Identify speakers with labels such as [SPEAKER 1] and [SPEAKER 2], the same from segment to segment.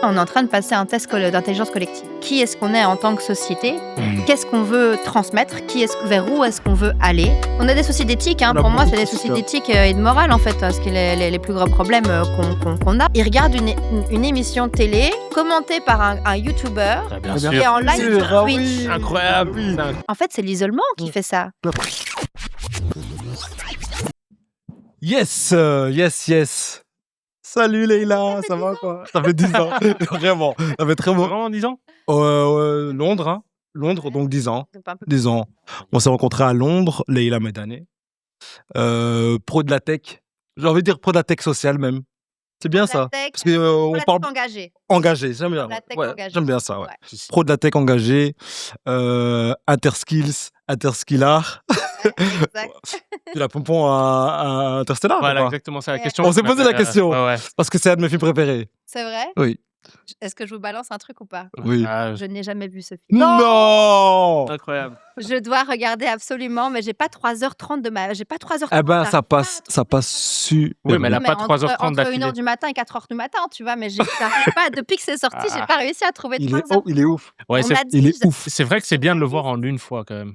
[SPEAKER 1] On est en train de passer un test d'intelligence collective. Qui est-ce qu'on est en tant que société ? Qu'est-ce qu'on veut transmettre ? Vers où est-ce qu'on veut aller ? On a des soucis d'éthique. Pour moi, c'est des soucis d'éthique et de morale, en fait, ce qui est les plus gros problèmes qu'on a. Ils regardent une émission de télé commentée par un YouTuber qui est en live sur Twitch.
[SPEAKER 2] Oui.
[SPEAKER 3] Incroyable.
[SPEAKER 1] En fait, c'est l'isolement qui fait ça.
[SPEAKER 2] Yes. Salut Leïla, ça va quoi ? Ça fait 10 ans, vraiment. Ça fait très bon.
[SPEAKER 3] Vraiment 10 ans
[SPEAKER 2] Londres, hein. Londres, donc 10 ans.
[SPEAKER 1] C'est pas un peu-
[SPEAKER 2] 10 ans. On s'est rencontrés à Londres, Leïla Medane. Pro de la tech. J'ai envie de dire pro de la tech sociale même. C'est bien ça. Parce que on parle
[SPEAKER 1] engagé.
[SPEAKER 2] engagé, j'aime bien.
[SPEAKER 1] La tech
[SPEAKER 2] Ouais,
[SPEAKER 1] engagée.
[SPEAKER 2] j'aime bien ça, ouais.
[SPEAKER 1] Ouais.
[SPEAKER 2] Pro de la tech engagé, interskills, interskillar.
[SPEAKER 1] Exact.
[SPEAKER 2] Tu la pompon à Interstellar
[SPEAKER 3] Voilà,
[SPEAKER 2] ou pas ?
[SPEAKER 3] exactement, c'est la
[SPEAKER 1] Ouais.
[SPEAKER 3] question.
[SPEAKER 2] On s'est posé la question.
[SPEAKER 3] Ouais.
[SPEAKER 2] Parce que c'est un de mes films préférés.
[SPEAKER 1] C'est vrai ?
[SPEAKER 2] Oui.
[SPEAKER 1] Est-ce que je vous balance un truc ou pas ?
[SPEAKER 2] Oui.
[SPEAKER 3] Ah,
[SPEAKER 1] Je n'ai jamais vu ce film.
[SPEAKER 2] Non.
[SPEAKER 3] incroyable.
[SPEAKER 1] Je dois regarder absolument, mais j'ai pas 3h30 j'ai pas 3h30.
[SPEAKER 2] Eh ben, ça passe super.
[SPEAKER 3] Oui, mais elle a
[SPEAKER 1] Mais
[SPEAKER 3] pas 3h30
[SPEAKER 1] entre
[SPEAKER 3] d'affilée.
[SPEAKER 1] 1h du matin et 4h du matin, tu vois, mais j'arrive pas, depuis que c'est sorti, j'ai
[SPEAKER 3] Ah.
[SPEAKER 1] pas réussi à trouver
[SPEAKER 2] Il
[SPEAKER 1] 3
[SPEAKER 2] est,
[SPEAKER 1] heures.
[SPEAKER 2] il est ouf.
[SPEAKER 3] Ouais,
[SPEAKER 1] On
[SPEAKER 3] c'est,
[SPEAKER 1] m'a dit,
[SPEAKER 2] Il est ouf.
[SPEAKER 3] c'est vrai que c'est bien de le voir en une fois quand même.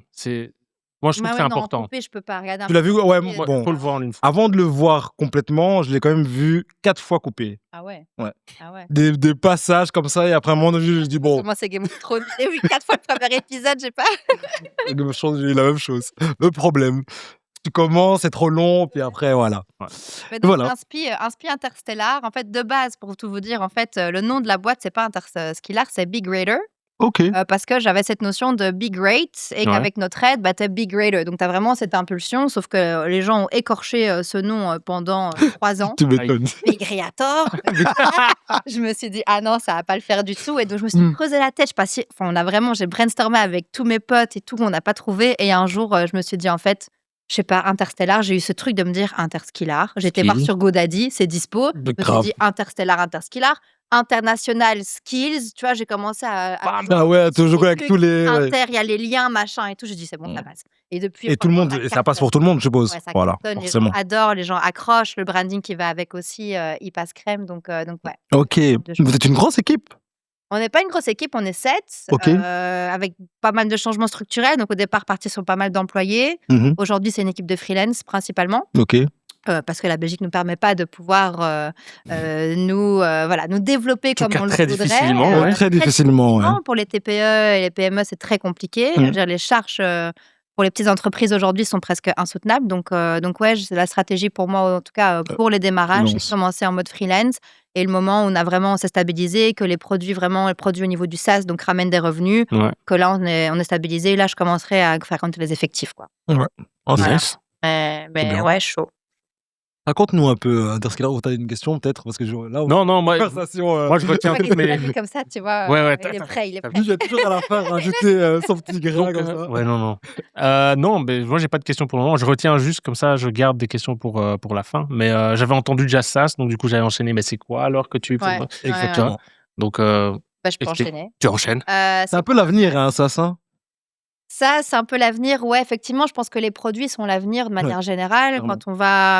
[SPEAKER 3] Moi, je trouve que c'est
[SPEAKER 1] Non,
[SPEAKER 3] important.
[SPEAKER 1] coupé, je peux pas regarder un
[SPEAKER 2] Tu l'as vu ? Ouais,
[SPEAKER 1] film.
[SPEAKER 2] bon.
[SPEAKER 3] Faut le voir en une fois.
[SPEAKER 2] Avant de le voir complètement, je l'ai quand même vu 4 fois coupé.
[SPEAKER 1] Ah ouais.
[SPEAKER 2] Ouais.
[SPEAKER 1] Ah ouais.
[SPEAKER 2] Des passages comme ça, et après un moment donné, je dis bon,
[SPEAKER 1] Moi, c'est Game of Thrones. J'ai vu 4 fois le premier épisode, j'ai pas.
[SPEAKER 2] j'ai la même chose. Le problème. Tu commences, c'est trop long, puis après, voilà.
[SPEAKER 1] Mais donc,
[SPEAKER 2] Voilà.
[SPEAKER 1] Inspi Interstellar, en fait, de base, pour tout vous dire, en fait, le nom de la boîte, c'est pas Interstellar, c'est Big Greater.
[SPEAKER 2] Ok.
[SPEAKER 1] Parce que j'avais cette notion de be great et qu'avec notre aide, t'es be greater. Donc, t'as vraiment cette impulsion, sauf que les gens ont écorché ce nom pendant 3 ans.
[SPEAKER 2] Tu m'étonnes.
[SPEAKER 1] Big Creator. Je me suis dit, ah non, ça va pas le faire du tout. Et donc, je me suis creusé la tête. J'ai brainstormé avec tous mes potes et tout, on n'a pas trouvé. Et un jour, je me suis dit, en fait, je sais pas, Interstellar, j'ai eu ce truc de me dire Interskillar. J'étais voir sur GoDaddy, c'est dispo. Je me suis
[SPEAKER 2] Grave.
[SPEAKER 1] dit Interstellar, Interskillar. International Skills, tu vois, j'ai commencé à
[SPEAKER 2] Ah ouais, toujours
[SPEAKER 1] des
[SPEAKER 2] avec
[SPEAKER 1] trucs
[SPEAKER 2] tous les. Ouais.
[SPEAKER 1] inter, il y a les liens, machin et tout. J'ai dit, c'est bon, ça passe. Et depuis.
[SPEAKER 2] Et tout le monde, et ça passe pour tout le monde, je suppose.
[SPEAKER 1] Ouais, ça
[SPEAKER 2] Voilà,
[SPEAKER 1] cartonne, les
[SPEAKER 2] forcément.
[SPEAKER 1] gens adorent, les gens accrochent, le branding qui va avec aussi, il passe crème, donc ouais.
[SPEAKER 2] Ok. Vous êtes une grosse équipe.
[SPEAKER 1] On n'est pas une grosse équipe, on est 7,
[SPEAKER 2] Ok.
[SPEAKER 1] avec pas mal de changements structurels. Donc au départ, partis sur pas mal d'employés.
[SPEAKER 2] Mhm.
[SPEAKER 1] Aujourd'hui, c'est une équipe de freelance principalement.
[SPEAKER 2] Ok.
[SPEAKER 1] Parce que la Belgique ne nous permet pas de pouvoir nous développer comme
[SPEAKER 3] cas,
[SPEAKER 1] on le
[SPEAKER 3] très
[SPEAKER 1] voudrait.
[SPEAKER 3] difficilement, ouais.
[SPEAKER 2] Très difficilement, ouais.
[SPEAKER 1] Pour les TPE et les PME, c'est très compliqué. Je veux dire, les charges pour les petites entreprises aujourd'hui sont presque insoutenables. Donc ouais, c'est la stratégie pour moi, en tout cas pour les démarrages, c'est de commencer en mode freelance. Et le moment où on s'est stabilisé, que les produits au niveau du SaaS, donc ramènent des revenus,
[SPEAKER 3] Ouais.
[SPEAKER 1] que là, on est stabilisé. Et là, je commencerai à faire compter les effectifs, quoi.
[SPEAKER 2] Oh,
[SPEAKER 1] Voilà.
[SPEAKER 3] Nice.
[SPEAKER 2] bien.
[SPEAKER 1] Ouais, chaud.
[SPEAKER 2] Raconte-nous un peu, Interstellar, où tu as une question peut-être, parce que là, on
[SPEAKER 3] Non, moi,
[SPEAKER 2] conversation.
[SPEAKER 3] moi je retiens
[SPEAKER 1] Ouais,
[SPEAKER 3] toutes
[SPEAKER 1] il
[SPEAKER 3] mes.
[SPEAKER 1] a dit comme ça, tu vois.
[SPEAKER 3] Ouais,
[SPEAKER 1] il est prêt, il est prêt.
[SPEAKER 2] Lui, j'ai toujours à la fin rajouté son petit grain
[SPEAKER 3] Donc,
[SPEAKER 2] comme ça.
[SPEAKER 3] ouais, non. Non, mais moi, j'ai pas de questions pour le moment. Je retiens juste comme ça, je garde des questions pour la fin. Mais j'avais entendu Jazz SaaS, donc du coup, j'avais enchaîné. Mais c'est quoi alors que tu.
[SPEAKER 1] Ouais,
[SPEAKER 2] Exactement.
[SPEAKER 3] Donc,
[SPEAKER 1] je peux
[SPEAKER 3] explique.
[SPEAKER 1] enchaîner.
[SPEAKER 3] Tu enchaînes.
[SPEAKER 2] C'est un peu l'avenir, hein, ça.
[SPEAKER 1] Ça, c'est un peu l'avenir. Ouais, effectivement, je pense que les produits sont l'avenir de manière générale.
[SPEAKER 2] clairement.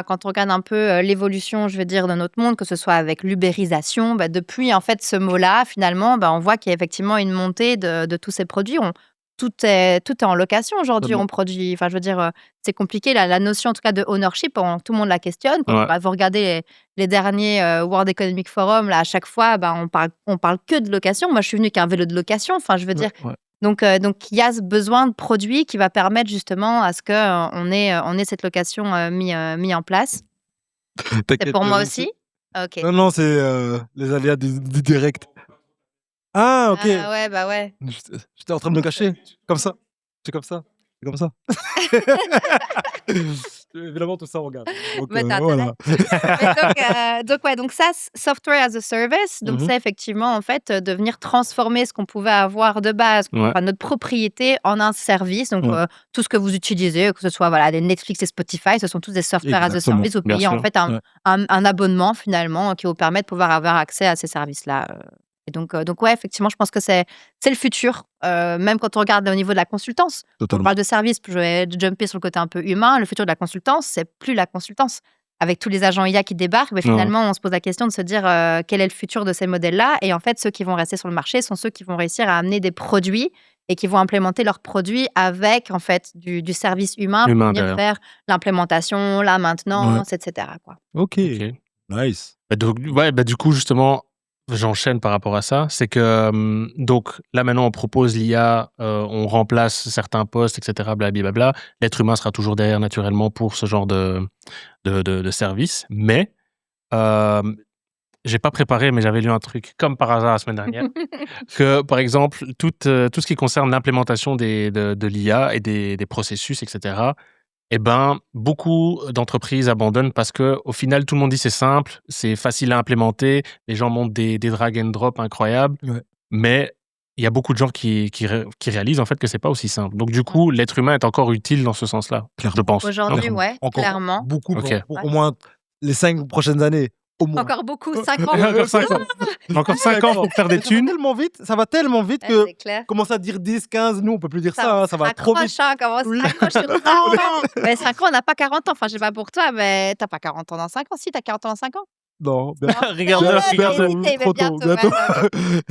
[SPEAKER 1] Quand on regarde un peu l'évolution, je veux dire, de notre monde, que ce soit avec l'ubérisation, depuis en fait ce mot-là, finalement, on voit qu'il y a effectivement une montée de tous ces produits. Tout est en location aujourd'hui.
[SPEAKER 2] Totalement.
[SPEAKER 1] On produit. Enfin, je veux dire, c'est compliqué. La notion, en tout cas, de ownership, tout le monde la questionne. Quand vous regardez les derniers World Economic Forum, là, à chaque fois, on parle que de location. Moi, je suis venue qu'un vélo de location. Enfin, je veux dire.
[SPEAKER 2] Ouais.
[SPEAKER 1] Donc, il y a ce besoin de produits qui va permettre justement à ce qu'on ait cette location mis en place. C'est pour moi aussi. Ok.
[SPEAKER 2] Non, c'est les aléas du direct. Ah, ok.
[SPEAKER 1] Ah, ouais, bah ouais.
[SPEAKER 2] J'étais en train de me cacher. Comme ça. C'est comme ça. C'est comme ça. Évidemment, tout ça, on regarde. Donc,
[SPEAKER 1] Mais t'as
[SPEAKER 2] voilà.
[SPEAKER 1] donc ça, software as a service, donc c'est effectivement en fait de venir transformer ce qu'on pouvait avoir de base, notre propriété, en un service. Donc tout ce que vous utilisez, que ce soit des Netflix et Spotify, ce sont tous des software as a service. Vous payez en fait un abonnement finalement qui vous permet de pouvoir avoir accès à ces services-là. Et donc ouais, effectivement, je pense que c'est le futur, même quand on regarde au niveau de la consultance.
[SPEAKER 2] Totalement.
[SPEAKER 1] On parle de service, je vais jumper sur le côté un peu humain. Le futur de la consultance, c'est plus la consultance. avec tous les agents IA qui débarquent, mais finalement, on se pose la question de se dire quel est le futur de ces modèles-là. Et en fait, ceux qui vont rester sur le marché sont ceux qui vont réussir à amener des produits et qui vont implémenter leurs produits avec en fait du service humain pour venir faire l'implémentation, la maintenance, etc. quoi.
[SPEAKER 2] Ok, nice.
[SPEAKER 3] Du coup, justement, j'enchaîne par rapport à ça. C'est que, donc, là, maintenant, on propose l'IA, on remplace certains postes, etc., blablabla. L'être humain sera toujours derrière, naturellement, pour ce genre de service. Mais, j'ai pas préparé, mais j'avais lu un truc, comme par hasard, la semaine dernière, que, par exemple, tout ce qui concerne l'implémentation de l'IA et des processus, etc., beaucoup d'entreprises abandonnent parce que au final, tout le monde dit c'est simple, c'est facile à implémenter, les gens montent des drag and drop incroyables, mais il y a beaucoup de gens qui réalisent en fait que c'est pas aussi simple. Donc du coup, l'être humain est encore utile dans ce sens-là, je pense.
[SPEAKER 1] Aujourd'hui,
[SPEAKER 2] Encore
[SPEAKER 1] clairement.
[SPEAKER 2] beaucoup pour au moins les 5 prochaines années. Au moins.
[SPEAKER 1] Encore beaucoup, 5 ans.
[SPEAKER 3] Encore 5 ans. Encore 5 ans pour faire des thunes.
[SPEAKER 2] Ça va tellement vite que
[SPEAKER 1] c'est clair.
[SPEAKER 2] commencer à dire 10, 15, nous on peut plus dire ça, ça va trop vite.
[SPEAKER 1] Commence 5 ans. Mais 5 ans, on n'a pas 40 ans. Enfin, je sais pas pour toi, mais t'as pas 40 ans dans 5 ans. Si, t'as 40 ans dans 5 ans.
[SPEAKER 2] Non,
[SPEAKER 3] regarde,
[SPEAKER 2] trop tôt.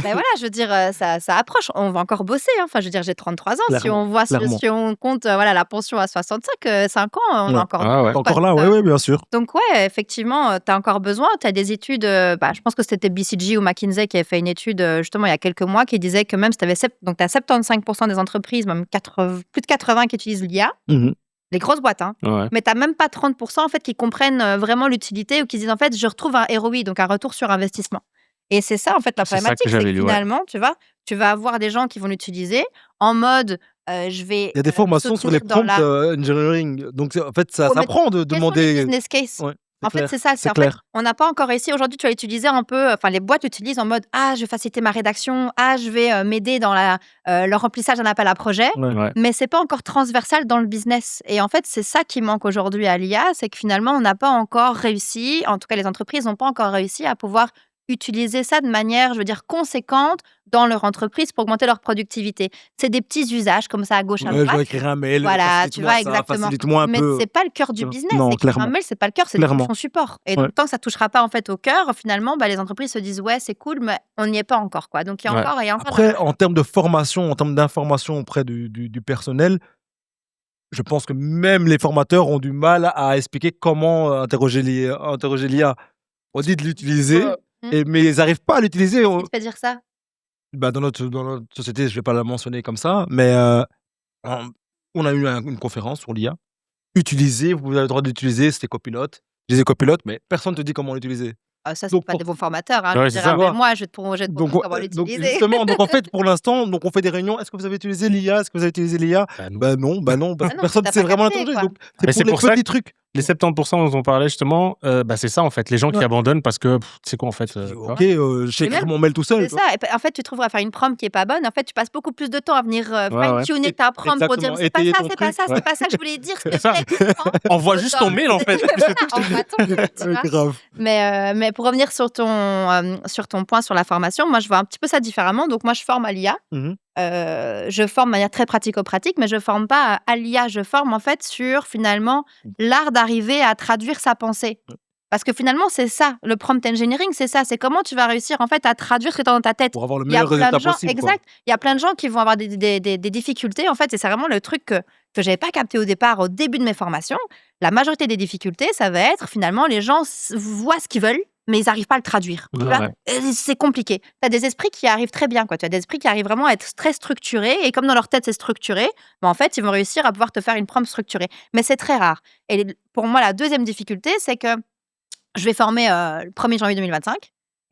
[SPEAKER 1] Mais voilà, je veux dire, ça approche. On va encore bosser. Enfin, je veux dire, j'ai 33 ans.
[SPEAKER 2] Clairement,
[SPEAKER 1] Si on compte la pension à 65, 5 ans, on a encore.
[SPEAKER 2] Encore là, oui, bien sûr.
[SPEAKER 1] Donc ouais, effectivement, tu as encore besoin. Tu as des études. Je pense que c'était BCG ou McKinsey qui avait fait une étude justement il y a quelques mois qui disait que même si tu avais 75% des entreprises, même plus de 80 qui utilisent l'IA. Les grosses boîtes, mais tu n'as même pas 30% en fait, qui comprennent vraiment l'utilité ou qui disent en fait, je retrouve un ROI, donc un retour sur investissement. Et c'est ça en fait la problématique, c'est que finalement, tu vas avoir des gens qui vont l'utiliser en mode je vais.
[SPEAKER 2] Il y a des formations sur les prompts engineering, donc en fait, ça s'apprend de demander.
[SPEAKER 1] Business case.
[SPEAKER 2] Ouais.
[SPEAKER 1] En fait, c'est ça. C'est en fait, on n'a pas encore réussi. Aujourd'hui, tu vas l'utiliser un peu. Enfin, les boîtes l'utilisent en mode je vais faciliter ma rédaction. Je vais m'aider dans le remplissage d'un appel à projet. Mais c'est pas encore transversal dans le business. Et en fait, c'est ça qui manque aujourd'hui à l'IA, c'est que finalement, on n'a pas encore réussi. En tout cas, les entreprises n'ont pas encore réussi à pouvoir utiliser ça de manière, je veux dire, conséquente dans leur entreprise pour augmenter leur productivité. C'est des petits usages comme ça à gauche, à droite.
[SPEAKER 2] Je vais écrire un mail.
[SPEAKER 1] Voilà, tu vois, exactement.
[SPEAKER 2] Mais
[SPEAKER 1] c'est pas le cœur du business.
[SPEAKER 2] Non,
[SPEAKER 1] un mail, c'est pas le cœur, c'est son support. Et donc, tant que ça touchera pas en fait au cœur, finalement, les entreprises se disent ouais, c'est cool, mais on n'y est pas encore, quoi. Donc il y a encore et encore.
[SPEAKER 2] Après, en termes de formation, en termes d'information auprès du personnel, je pense que même les formateurs ont du mal à expliquer comment interroger l'IA. On dit de l'utiliser. Mais ils n'arrivent pas à l'utiliser.
[SPEAKER 1] Qui te fait dire ça?
[SPEAKER 2] Dans notre société, je ne vais pas la mentionner comme ça, mais on a eu une conférence sur l'IA. Utilisez, vous avez le droit d'utiliser, c'était copilote. Je disais copilote, mais personne ne te dit comment l'utiliser.
[SPEAKER 1] Ça, c'est pas des bons formateurs.
[SPEAKER 3] Moi,
[SPEAKER 1] je vais te montrer comment l'utiliser.
[SPEAKER 2] Justement, donc en fait, pour l'instant, on fait des réunions. Est-ce que vous avez utilisé l'IA? Est-ce que vous avez utilisé l'IA? Non. Personne ne sait vraiment l'interroger. C'est pour les petits trucs.
[SPEAKER 3] Les 70% dont on parlait justement, c'est ça en fait. Les gens qui abandonnent parce que, c'est quoi en fait
[SPEAKER 2] j'ai écrit mon mail tout seul.
[SPEAKER 1] C'est ça. Et en fait, tu trouveras faire une prompt qui est pas bonne. En fait, tu passes beaucoup plus de temps à venir fine-tuner ta prompt pour dire c'est pas ça que je voulais dire.
[SPEAKER 3] Envoie juste ton mail en fait.
[SPEAKER 2] Grave.
[SPEAKER 1] Mais pour revenir sur ton point sur la formation, moi je vois un petit peu ça différemment. Donc moi je forme à l'IA. Je forme de manière très pratico-pratique, mais je forme pas à l'IA. Je forme en fait sur finalement l'art d'arriver à traduire sa pensée. Parce que finalement, c'est ça, le prompt engineering, c'est ça. C'est comment tu vas réussir en fait à traduire ce que tu as dans ta tête.
[SPEAKER 2] Pour avoir le meilleur résultat possible.
[SPEAKER 1] Exact. Il y a plein de gens qui vont avoir des difficultés en fait, et c'est vraiment le truc que j'avais pas capté au départ, au début de mes formations. La majorité des difficultés, ça va être finalement les gens voient ce qu'ils veulent, mais ils n'arrivent pas à le traduire. C'est compliqué. Tu as des esprits qui arrivent très bien. Tu as des esprits qui arrivent vraiment à être très structurés. Et comme dans leur tête, c'est structuré, en fait, ils vont réussir à pouvoir te faire une prompt structurée. Mais c'est très rare. Et pour moi, la deuxième difficulté, c'est que je vais former le 1er janvier 2025.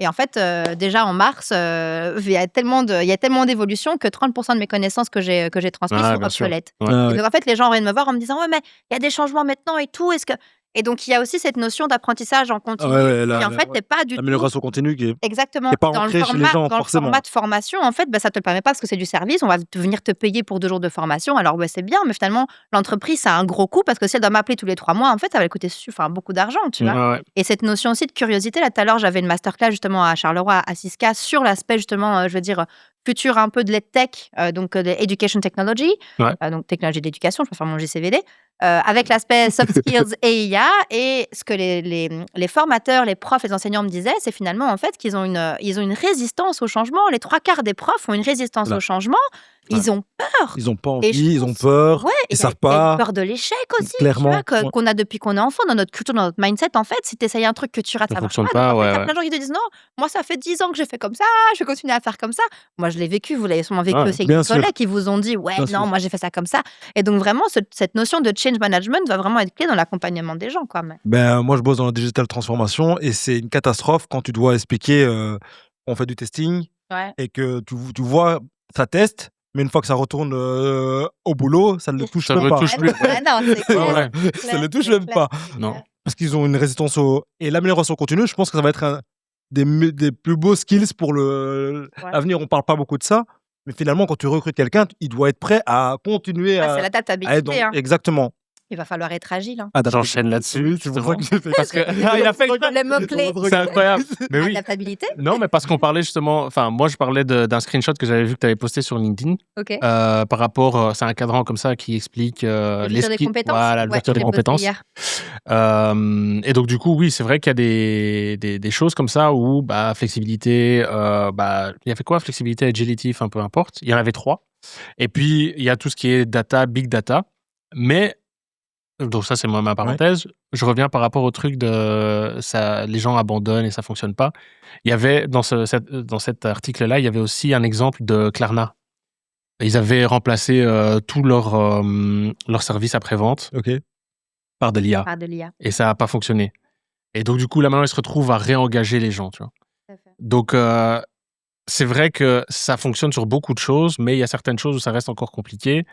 [SPEAKER 1] Et en fait, déjà en mars, il y a tellement d'évolutions que 30% de mes connaissances que j'ai transmises sont obsolètes. Et donc, en fait, les gens viennent me voir en me disant « Ouais, mais il y a des changements maintenant et tout. Est-ce que… » Et donc, il y a aussi cette notion d'apprentissage en continu. Et en fait, t'es pas du tout…
[SPEAKER 2] L'amélioration continue qui est…
[SPEAKER 1] Exactement.
[SPEAKER 2] Qui est pas ancrée chez les gens,
[SPEAKER 1] dans
[SPEAKER 2] forcément.
[SPEAKER 1] le format de formation, en fait, ça te le permet pas parce que c'est du service. On va venir te payer pour 2 jours de formation. Alors, c'est bien, mais finalement, l'entreprise, ça a un gros coût parce que si elle doit m'appeler tous les 3 mois, en fait, ça va lui coûter beaucoup d'argent, tu vois. Et cette notion aussi de curiosité, là, tout à l'heure, j'avais une masterclass justement à Charleroi, à Cisca, sur l'aspect justement, je veux dire, futur un peu de l'EdTech, donc de Education Technology, donc technologie d'éducation, je peux faire mon GCVD. avec l'aspect soft skills et IA. Et ce que les formateurs, les profs, les enseignants me disaient, c'est finalement en fait qu'ils ont une résistance au changement. Les 3/4 des profs ont une résistance
[SPEAKER 2] Voilà.
[SPEAKER 1] au changement. Ils ont peur.
[SPEAKER 2] Ils ont pas
[SPEAKER 1] Et je
[SPEAKER 2] envie, ils ont
[SPEAKER 1] pense-
[SPEAKER 2] peur,
[SPEAKER 1] Ouais,
[SPEAKER 2] ils
[SPEAKER 1] il y a-
[SPEAKER 2] savent
[SPEAKER 1] il y a
[SPEAKER 2] pas.
[SPEAKER 1] une peur de l'échec aussi,
[SPEAKER 2] Clairement,
[SPEAKER 1] tu vois,
[SPEAKER 2] ouais.
[SPEAKER 1] qu'on a depuis qu'on est enfant, dans notre culture, dans notre mindset. En fait, si tu essayes un truc que tu rates,
[SPEAKER 3] Ça
[SPEAKER 1] ça marche
[SPEAKER 3] fonctionne
[SPEAKER 1] pas. Donc,
[SPEAKER 3] pas,
[SPEAKER 1] en fait,
[SPEAKER 3] ouais,
[SPEAKER 1] il y a
[SPEAKER 3] ouais.
[SPEAKER 1] plein de gens qui te disent non, moi, ça fait 10 ans que j'ai fait comme ça, je vais continuer à faire comme ça. Moi, je l'ai vécu, vous l'avez sûrement vécu
[SPEAKER 3] Ouais,
[SPEAKER 1] aussi avec
[SPEAKER 2] bien
[SPEAKER 1] des
[SPEAKER 2] sûr.
[SPEAKER 1] collègues qui vous ont dit, ouais,
[SPEAKER 2] Bien
[SPEAKER 1] non,
[SPEAKER 2] sûr.
[SPEAKER 1] moi, j'ai fait ça comme ça. Et donc, vraiment, cette notion de change management va vraiment être clé dans l'accompagnement des gens, quoi.
[SPEAKER 2] Moi, je bosse dans la digital transformation et c'est une catastrophe quand tu dois expliquer, on fait du testing
[SPEAKER 1] Ouais.
[SPEAKER 2] et que tu vois, ça teste, mais une fois que ça retourne au boulot, ça ne le touche
[SPEAKER 3] Ça
[SPEAKER 2] même
[SPEAKER 3] me
[SPEAKER 2] pas.
[SPEAKER 3] touche plus.
[SPEAKER 1] Ah non, c'est clair.
[SPEAKER 3] Ouais.
[SPEAKER 1] c'est
[SPEAKER 2] Ça
[SPEAKER 1] clair,
[SPEAKER 2] ne le touche
[SPEAKER 1] c'est
[SPEAKER 2] même
[SPEAKER 1] clair,
[SPEAKER 2] pas.
[SPEAKER 1] c'est
[SPEAKER 3] Non.
[SPEAKER 1] clair.
[SPEAKER 2] Parce qu'ils ont une résistance et l'amélioration continue, je pense que ça va être des plus beaux skills pour
[SPEAKER 1] Ouais.
[SPEAKER 2] l'avenir. On parle pas beaucoup de ça, mais finalement, quand tu recrutes quelqu'un, il doit être prêt à continuer
[SPEAKER 1] Ah, c'est
[SPEAKER 2] à être
[SPEAKER 1] l'adaptabilité. Hein.
[SPEAKER 2] Exactement.
[SPEAKER 1] Il va falloir être agile. Hein.
[SPEAKER 3] J'enchaîne là-dessus.
[SPEAKER 2] Oui, c'est pour ça que j'ai fait
[SPEAKER 3] Parce que il a fait exprès.
[SPEAKER 1] Les mots-clés.
[SPEAKER 3] C'est incroyable. Mais oui.
[SPEAKER 1] Adaptabilité.
[SPEAKER 3] Non, mais parce qu'on parlait justement. Enfin, moi, je parlais d'un screenshot que j'avais vu que tu avais posté sur LinkedIn.
[SPEAKER 1] OK.
[SPEAKER 3] Par rapport, c'est un cadran comme ça qui explique
[SPEAKER 1] L'ouverture des compétences.
[SPEAKER 3] Voilà,
[SPEAKER 1] Ouais,
[SPEAKER 3] l'ouverture des
[SPEAKER 1] j'ai posté
[SPEAKER 3] compétences.
[SPEAKER 1] hier.
[SPEAKER 3] Et donc, du coup, oui, c'est vrai qu'il y a des choses comme ça où, flexibilité, il y avait quoi? Flexibilité, agility, enfin, peu importe. Il y en avait 3. Et puis, il y a tout ce qui est data, big data. Mais, donc ça, c'est ma parenthèse. Je reviens par rapport au truc de ça, les gens abandonnent et ça fonctionne pas. Il y avait, dans cet article-là, il y avait aussi un exemple de Klarna. Ils avaient remplacé tout leur service après-vente
[SPEAKER 2] Ok.
[SPEAKER 3] par de l'IA.
[SPEAKER 1] Par de l'IA.
[SPEAKER 3] Et ça n'a pas fonctionné. Et donc, du coup, là, maintenant, ils se retrouvent à réengager les gens, tu vois.
[SPEAKER 1] Tout à fait.
[SPEAKER 3] Donc, c'est vrai que ça fonctionne sur beaucoup de choses, mais il y a certaines choses où ça reste encore compliqué.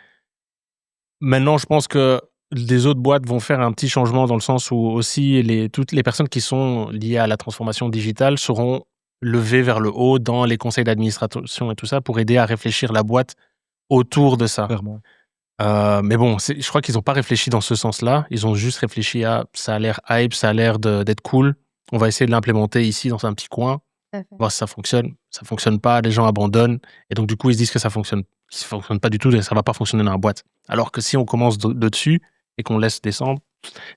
[SPEAKER 3] Maintenant, je pense que les autres boîtes vont faire un petit changement dans le sens où aussi toutes les personnes qui sont liées à la transformation digitale seront levées vers le haut dans les conseils d'administration et tout ça pour aider à réfléchir la boîte autour de ça.
[SPEAKER 2] Clairement.
[SPEAKER 3] Mais bon, je crois qu'ils n'ont pas réfléchi dans ce sens-là. Ils ont juste réfléchi à ça a l'air hype, ça a l'air d'être cool. On va essayer de l'implémenter ici dans un petit coin,
[SPEAKER 1] Tout à fait.
[SPEAKER 3] voir si ça fonctionne. Ça fonctionne pas, les gens abandonnent. Et donc, du coup, ils se disent que ça fonctionne pas du tout et ça va pas fonctionner dans la boîte. Alors que si on commence de dessus et qu'on laisse descendre,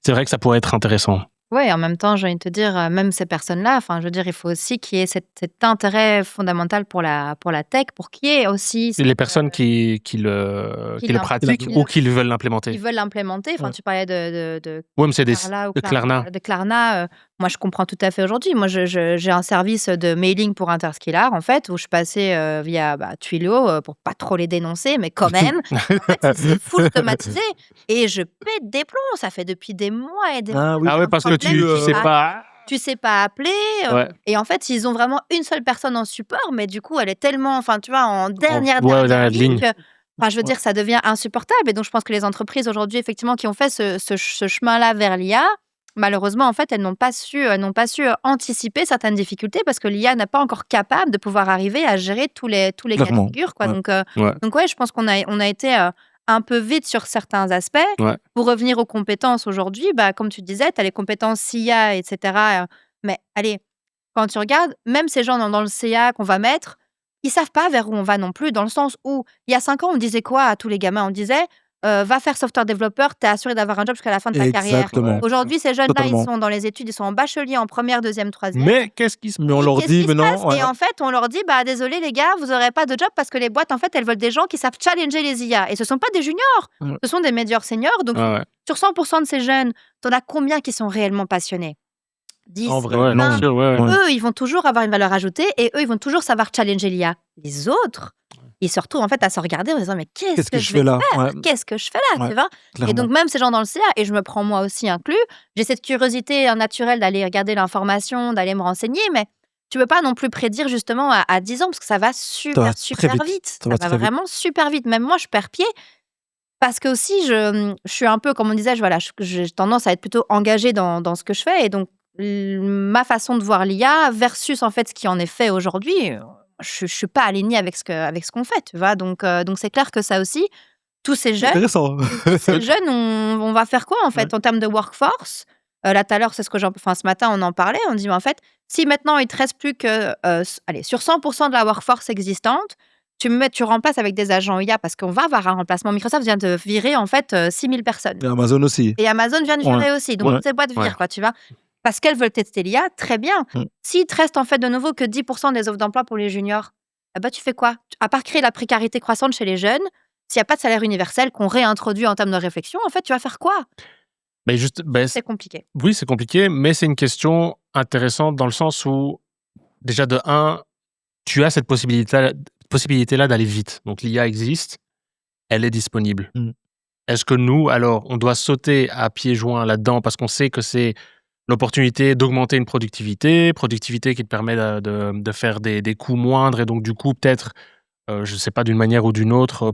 [SPEAKER 3] c'est vrai que ça pourrait être intéressant.
[SPEAKER 1] Ouais, en même temps, j'ai envie de te dire, même ces personnes-là, enfin, je veux dire, il faut aussi qu'il y ait cet intérêt fondamental pour la tech, pour qu'il y ait aussi
[SPEAKER 3] Et les personnes qui le pratiquent ou qui veulent
[SPEAKER 1] ils
[SPEAKER 3] l'implémenter.
[SPEAKER 1] veulent l'implémenter. Enfin,
[SPEAKER 2] Ouais.
[SPEAKER 1] tu parlais de
[SPEAKER 3] Oui, mais c'est
[SPEAKER 1] Carla ou
[SPEAKER 3] de Klarna.
[SPEAKER 1] De Klarna. Moi, je comprends tout à fait aujourd'hui. Moi, j'ai un service de mailing pour Interskillar, en fait, où je passais via Twilio pour pas trop les dénoncer, mais quand même. En fait, c'est full automatisé. Et je pète des plombs. Ça fait depuis des mois et des mois.
[SPEAKER 2] oui.
[SPEAKER 3] Ah ouais, parce que tu sais pas.
[SPEAKER 1] Tu sais pas appeler.
[SPEAKER 3] Ouais.
[SPEAKER 1] Et en fait, ils ont vraiment une seule personne en support, mais du coup, elle est tellement, enfin, tu vois, en dernière
[SPEAKER 3] ligne.
[SPEAKER 1] que, enfin, je veux dire, ça devient insupportable. Et donc, je pense que les entreprises aujourd'hui, effectivement, qui ont fait ce chemin-là vers l'IA, malheureusement, en fait, elles n'ont pas su anticiper certaines difficultés parce que l'IA n'est pas encore capable de pouvoir arriver à gérer tous les cas de
[SPEAKER 2] Clairement.
[SPEAKER 1] figure, quoi.
[SPEAKER 2] Ouais.
[SPEAKER 1] Donc, ouais, je pense qu'on a été un peu vite sur certains aspects.
[SPEAKER 3] Ouais.
[SPEAKER 1] Pour revenir aux compétences aujourd'hui, comme tu disais, tu as les compétences CIA, etc. Mais allez, quand tu regardes, même ces gens dans le CA qu'on va mettre, ils savent pas vers où on va non plus, dans le sens où, il y a 5 ans, on disait quoi à tous les gamins? On disait, va faire software développeur, tu es assuré d'avoir un job jusqu'à la fin de ta carrière.
[SPEAKER 2] Exactement.
[SPEAKER 1] Aujourd'hui, ces jeunes-là, ils
[SPEAKER 2] Totalement.
[SPEAKER 1] sont dans les études, ils sont en bachelier, en première, deuxième, troisième.
[SPEAKER 3] Mais qu'est-ce qui se
[SPEAKER 2] Mais on leur
[SPEAKER 1] Qu'est-ce
[SPEAKER 2] dit,
[SPEAKER 1] qui se
[SPEAKER 2] mais non.
[SPEAKER 1] passe? Et en fait, on leur dit, désolé les gars, vous n'aurez pas de job parce que les boîtes, en fait, elles veulent des gens qui savent challenger les IA. Et ce ne sont pas des juniors,
[SPEAKER 2] Ouais.
[SPEAKER 1] ce sont des médiors seniors. Donc,
[SPEAKER 3] Ouais.
[SPEAKER 1] sur 100% de ces jeunes, tu en as combien qui sont réellement passionnés? 10,
[SPEAKER 2] En vrai,
[SPEAKER 3] Ouais,
[SPEAKER 1] 20.
[SPEAKER 3] non, sûr, ouais.
[SPEAKER 2] Ouais.
[SPEAKER 1] Eux, ils vont toujours avoir une valeur ajoutée et eux, ils vont toujours savoir challenger l'IA. Les autres, ils se retrouvent en fait à se regarder en disant mais qu'est-ce que je
[SPEAKER 2] fais
[SPEAKER 1] vais
[SPEAKER 2] là?
[SPEAKER 1] faire?
[SPEAKER 2] Ouais,
[SPEAKER 1] Qu'est-ce que je fais là?
[SPEAKER 2] Ouais,
[SPEAKER 1] Tu vois? Et
[SPEAKER 2] clairement.
[SPEAKER 1] donc même ces gens dans le CA, et je me prends moi aussi inclus, j'ai cette curiosité naturelle d'aller regarder l'information, d'aller me renseigner, mais tu peux pas non plus prédire justement à 10 ans parce que ça va super
[SPEAKER 2] très vite.
[SPEAKER 1] vite.
[SPEAKER 2] Ça va très vite.
[SPEAKER 1] Vraiment super vite. Même moi, je perds pied. Parce que aussi, je suis un peu, comme on disait, j'ai tendance à être plutôt engagée dans ce que je fais. Et donc, ma façon de voir l'IA versus en fait ce qui en est fait aujourd'hui, je suis pas alignée avec ce qu'on fait, tu vois. Donc c'est clair que ça aussi, tous ces jeunes,
[SPEAKER 2] Intéressant.
[SPEAKER 1] on va faire quoi en fait en termes de workforce? Là, tout à l'heure, c'est ce matin, on en parlait. On dit, mais en fait, si maintenant il te reste plus que, allez, sur 100% de la workforce existante, tu remplaces avec des agents IA parce qu'on va avoir un remplacement. Microsoft vient de virer en fait 6000 personnes.
[SPEAKER 2] Et Amazon aussi.
[SPEAKER 1] Et Amazon vient de virer aussi. Donc, toutes ces boîtes virent, quoi, tu vois. Parce qu'elles veulent tester l'IA, très bien. S'il te reste en fait de nouveau que 10% des offres d'emploi pour les juniors, tu fais quoi? À part créer la précarité croissante chez les jeunes, s'il n'y a pas de salaire universel qu'on réintroduit en termes de réflexion, en fait, tu vas faire quoi?
[SPEAKER 3] Mais
[SPEAKER 1] C'est compliqué.
[SPEAKER 3] Oui, c'est compliqué, mais c'est une question intéressante dans le sens où, déjà de 1, tu as cette possibilité-là d'aller vite. Donc l'IA existe, elle est disponible. Est-ce que nous, alors, on doit sauter à pieds joints là-dedans parce qu'on sait que c'est l'opportunité d'augmenter une productivité qui te permet de faire des coûts moindres et donc du coup peut-être, je ne sais pas, d'une manière ou d'une autre,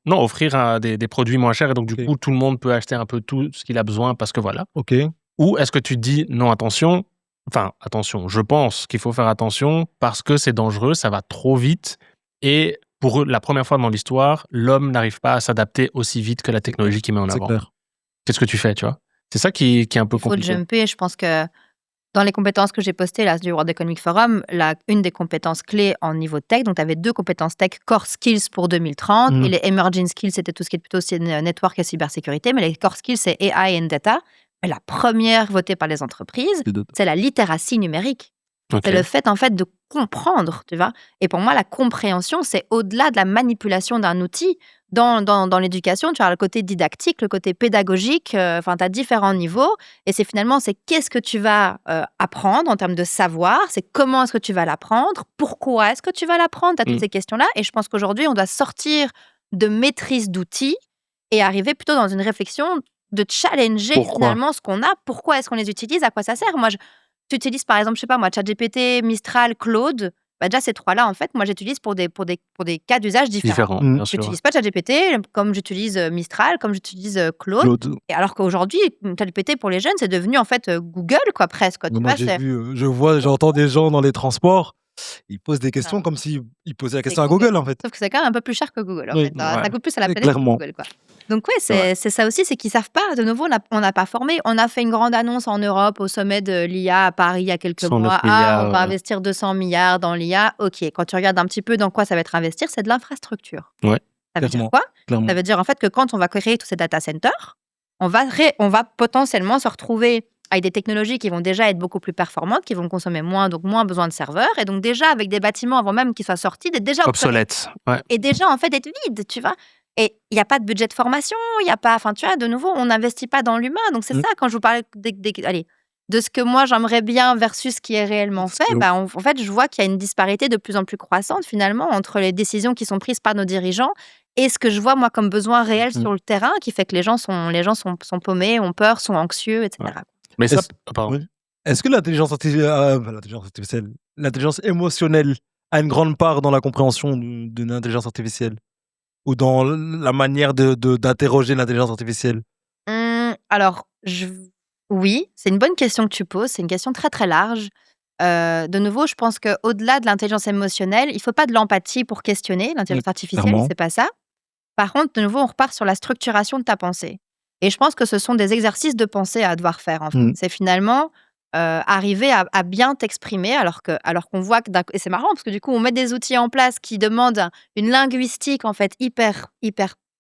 [SPEAKER 3] offrir des produits moins chers et donc du coup tout le monde peut acheter un peu tout ce qu'il a besoin parce que voilà. Ou est-ce que tu te dis non, attention, je pense qu'il faut faire attention parce que c'est dangereux, ça va trop vite et pour eux, la première fois dans l'histoire, l'homme n'arrive pas à s'adapter aussi vite que la technologie qu'il met en avant. Qu'est-ce que tu fais, tu vois? C'est ça qui est un peu compliqué.
[SPEAKER 1] Il faut jumper. Je pense que dans les compétences que j'ai postées là, du World Economic Forum, une des compétences clés en niveau tech, donc tu avais 2 compétences tech, core skills pour 2030, et les emerging skills, c'était tout ce qui est plutôt network et cybersécurité, mais les core skills, c'est AI and data. Et la première votée par les entreprises, c'est la littératie numérique. C'est le fait, en fait, de comprendre, tu vois. Et pour moi, la compréhension, c'est au-delà de la manipulation d'un outil. Dans l'éducation, tu as le côté didactique, le côté pédagogique, tu as différents niveaux. Et c'est qu'est-ce que tu vas apprendre en termes de savoir, c'est comment est-ce que tu vas l'apprendre, pourquoi est-ce que tu vas l'apprendre, tu as toutes ces questions-là. Et je pense qu'aujourd'hui, on doit sortir de maîtrise d'outils et arriver plutôt dans une réflexion de challenger finalement ce qu'on a, pourquoi est-ce qu'on les utilise, à quoi ça sert. Moi, tu utilises par exemple, je sais pas moi, ChatGPT, Mistral, Claude. Déjà, ces 3-là, en fait, moi, j'utilise pour des cas d'usage différents. Je n'utilise pas ChatGPT comme j'utilise Mistral, comme j'utilise Claude. Et alors qu'aujourd'hui, ChatGPT pour les jeunes, c'est devenu en fait Google, quoi, presque. Quoi.
[SPEAKER 2] Moi, j'entends des gens dans les transports, ils posent des questions comme s'ils posaient la question à Google, en fait.
[SPEAKER 1] Sauf que c'est quand même un peu plus cher que Google, en fait. Ça coûte plus à la planète que Google, quoi. Donc oui, c'est ça aussi, c'est qu'ils ne savent pas. De nouveau, on n'a pas formé. On a fait une grande annonce en Europe au sommet de l'IA à Paris il y a quelques mois. On va investir 200 milliards dans l'IA. OK, quand tu regardes un petit peu dans quoi ça va être investir, c'est de l'infrastructure. Ça veut dire quoi? Ça veut dire en fait que quand on va créer tous ces data centers, on va potentiellement se retrouver avec des technologies qui vont déjà être beaucoup plus performantes, qui vont consommer moins, donc moins besoin de serveurs, et donc déjà avec des bâtiments avant même qu'ils soient sortis, d'être déjà
[SPEAKER 3] obsolètes.
[SPEAKER 1] Et déjà en fait d'être vides, tu vois. Et il n'y a pas de budget de formation, il n'y a pas, tu vois, de nouveau, on n'investit pas dans l'humain. Donc c'est ça, quand je vous parlais de ce que moi j'aimerais bien versus ce qui est réellement fait, en fait, je vois qu'il y a une disparité de plus en plus croissante finalement entre les décisions qui sont prises par nos dirigeants et ce que je vois moi comme besoin réel sur le terrain, qui fait que les gens sont paumés, ont peur, sont anxieux, etc.
[SPEAKER 3] Mais ça,
[SPEAKER 2] est-ce que l'intelligence émotionnelle a une grande part dans la compréhension d'une intelligence artificielle? Ou dans la manière d'interroger l'intelligence artificielle?
[SPEAKER 1] Alors, oui, c'est une bonne question que tu poses. C'est une question très, très large. De nouveau, je pense qu'au-delà de l'intelligence émotionnelle, il ne faut pas de l'empathie pour questionner l'intelligence artificielle, c'est pas ça. Par contre, de nouveau, on repart sur la structuration de ta pensée. Et je pense que ce sont des exercices de pensée à devoir faire. En fait. C'est finalement arriver à bien t'exprimer alors qu'on voit que et c'est marrant parce que du coup on met des outils en place qui demandent une linguistique en fait hyper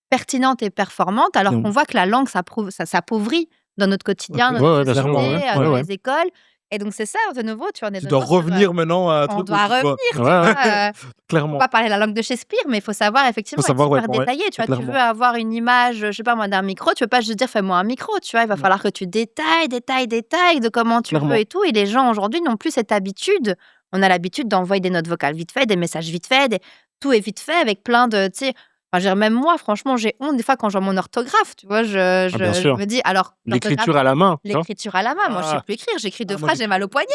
[SPEAKER 1] pertinente et performante alors qu'on voit que la langue s'appauvrit dans notre quotidien, dans notre société, dans les écoles. Et donc c'est ça, de nouveau, tu en es.
[SPEAKER 2] Tu dois revenir maintenant à un truc.
[SPEAKER 1] On doit revenir,
[SPEAKER 2] clairement.
[SPEAKER 1] Faut pas parler la langue de Shakespeare, mais il faut savoir effectivement être super détaillé. Tu vois, tu veux avoir une image, je sais pas moi, d'un micro, tu veux pas juste dire fais-moi un micro, tu vois, il va falloir que tu détailles de comment tu veux et tout. Et les gens aujourd'hui n'ont plus cette habitude. On a l'habitude d'envoyer des notes vocales vite fait, des messages vite fait, tout est vite fait avec plein de, tu sais. Même moi, franchement, j'ai honte des fois quand je vois mon orthographe, tu vois, je me dis, alors...
[SPEAKER 3] L'écriture à la main.
[SPEAKER 1] L'écriture à la main, moi, je sais plus écrire, j'écris 2 phrases, j'ai mal au poignet.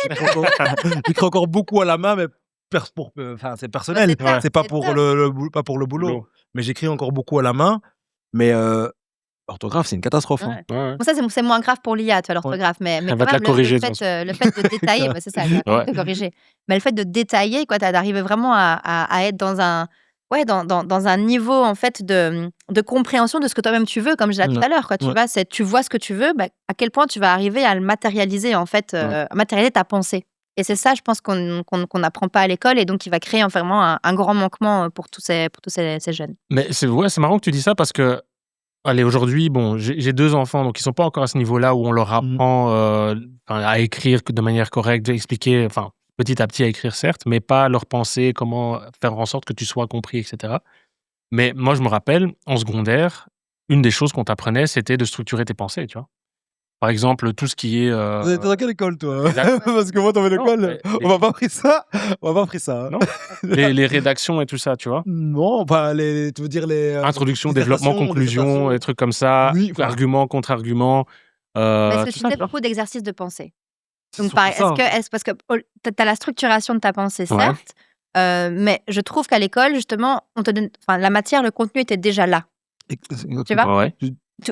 [SPEAKER 2] J'écris encore beaucoup à la main, mais c'est personnel, c'est pas pour le boulot. Mais j'écris encore beaucoup à la main, mais l'orthographe, c'est une catastrophe.
[SPEAKER 1] Bon, ça, c'est moins grave pour l'IA, tu vois, l'orthographe, mais
[SPEAKER 3] elle va te la corriger.
[SPEAKER 1] Le fait de détailler, c'est ça, elle va te corriger. Mais le fait de détailler, quoi, d'arriver vraiment à être dans un... dans un niveau en fait de compréhension de ce que toi-même tu veux, comme je disais tout à l'heure, quoi. Tu vois ce que tu veux, à quel point tu vas arriver à le matérialiser en fait, matérialiser ta pensée. Et c'est ça, je pense, qu'on n'apprend pas à l'école et donc qui va créer vraiment un grand manquement pour tous ces jeunes.
[SPEAKER 3] Mais c'est marrant que tu dis ça parce que, allez, aujourd'hui, bon, j'ai 2 enfants, donc ils sont pas encore à ce niveau-là où on leur apprend à écrire de manière correcte, expliquer, petit à petit à écrire, certes, mais pas leur penser, comment faire en sorte que tu sois compris, etc. Mais moi, je me rappelle, en secondaire, une des choses qu'on t'apprenait, c'était de structurer tes pensées, tu vois. Par exemple, tout ce qui est...
[SPEAKER 2] T'es dans quelle école, toi? Parce que moi, dans mon école, on m'a pas pris ça. On m'a pas pris ça.
[SPEAKER 3] Non. les rédactions et tout ça, tu vois.
[SPEAKER 2] Non, tu veux dire les...
[SPEAKER 3] Introduction, développement, conclusion, des trucs comme ça.
[SPEAKER 2] Oui,
[SPEAKER 3] argument, contre-argument.
[SPEAKER 1] Mais est-ce que
[SPEAKER 3] tout
[SPEAKER 1] tu
[SPEAKER 3] ça,
[SPEAKER 1] fais
[SPEAKER 3] tu vois.
[SPEAKER 1] beaucoup d'exercices de pensée?
[SPEAKER 2] C'est
[SPEAKER 1] Donc,
[SPEAKER 2] surtout ça.
[SPEAKER 1] parce que tu as la structuration de ta pensée,
[SPEAKER 3] Ouais.
[SPEAKER 1] certes, mais je trouve qu'à l'école, justement, on te donne, la matière, le contenu était déjà là. Tu vois?
[SPEAKER 3] Ouais.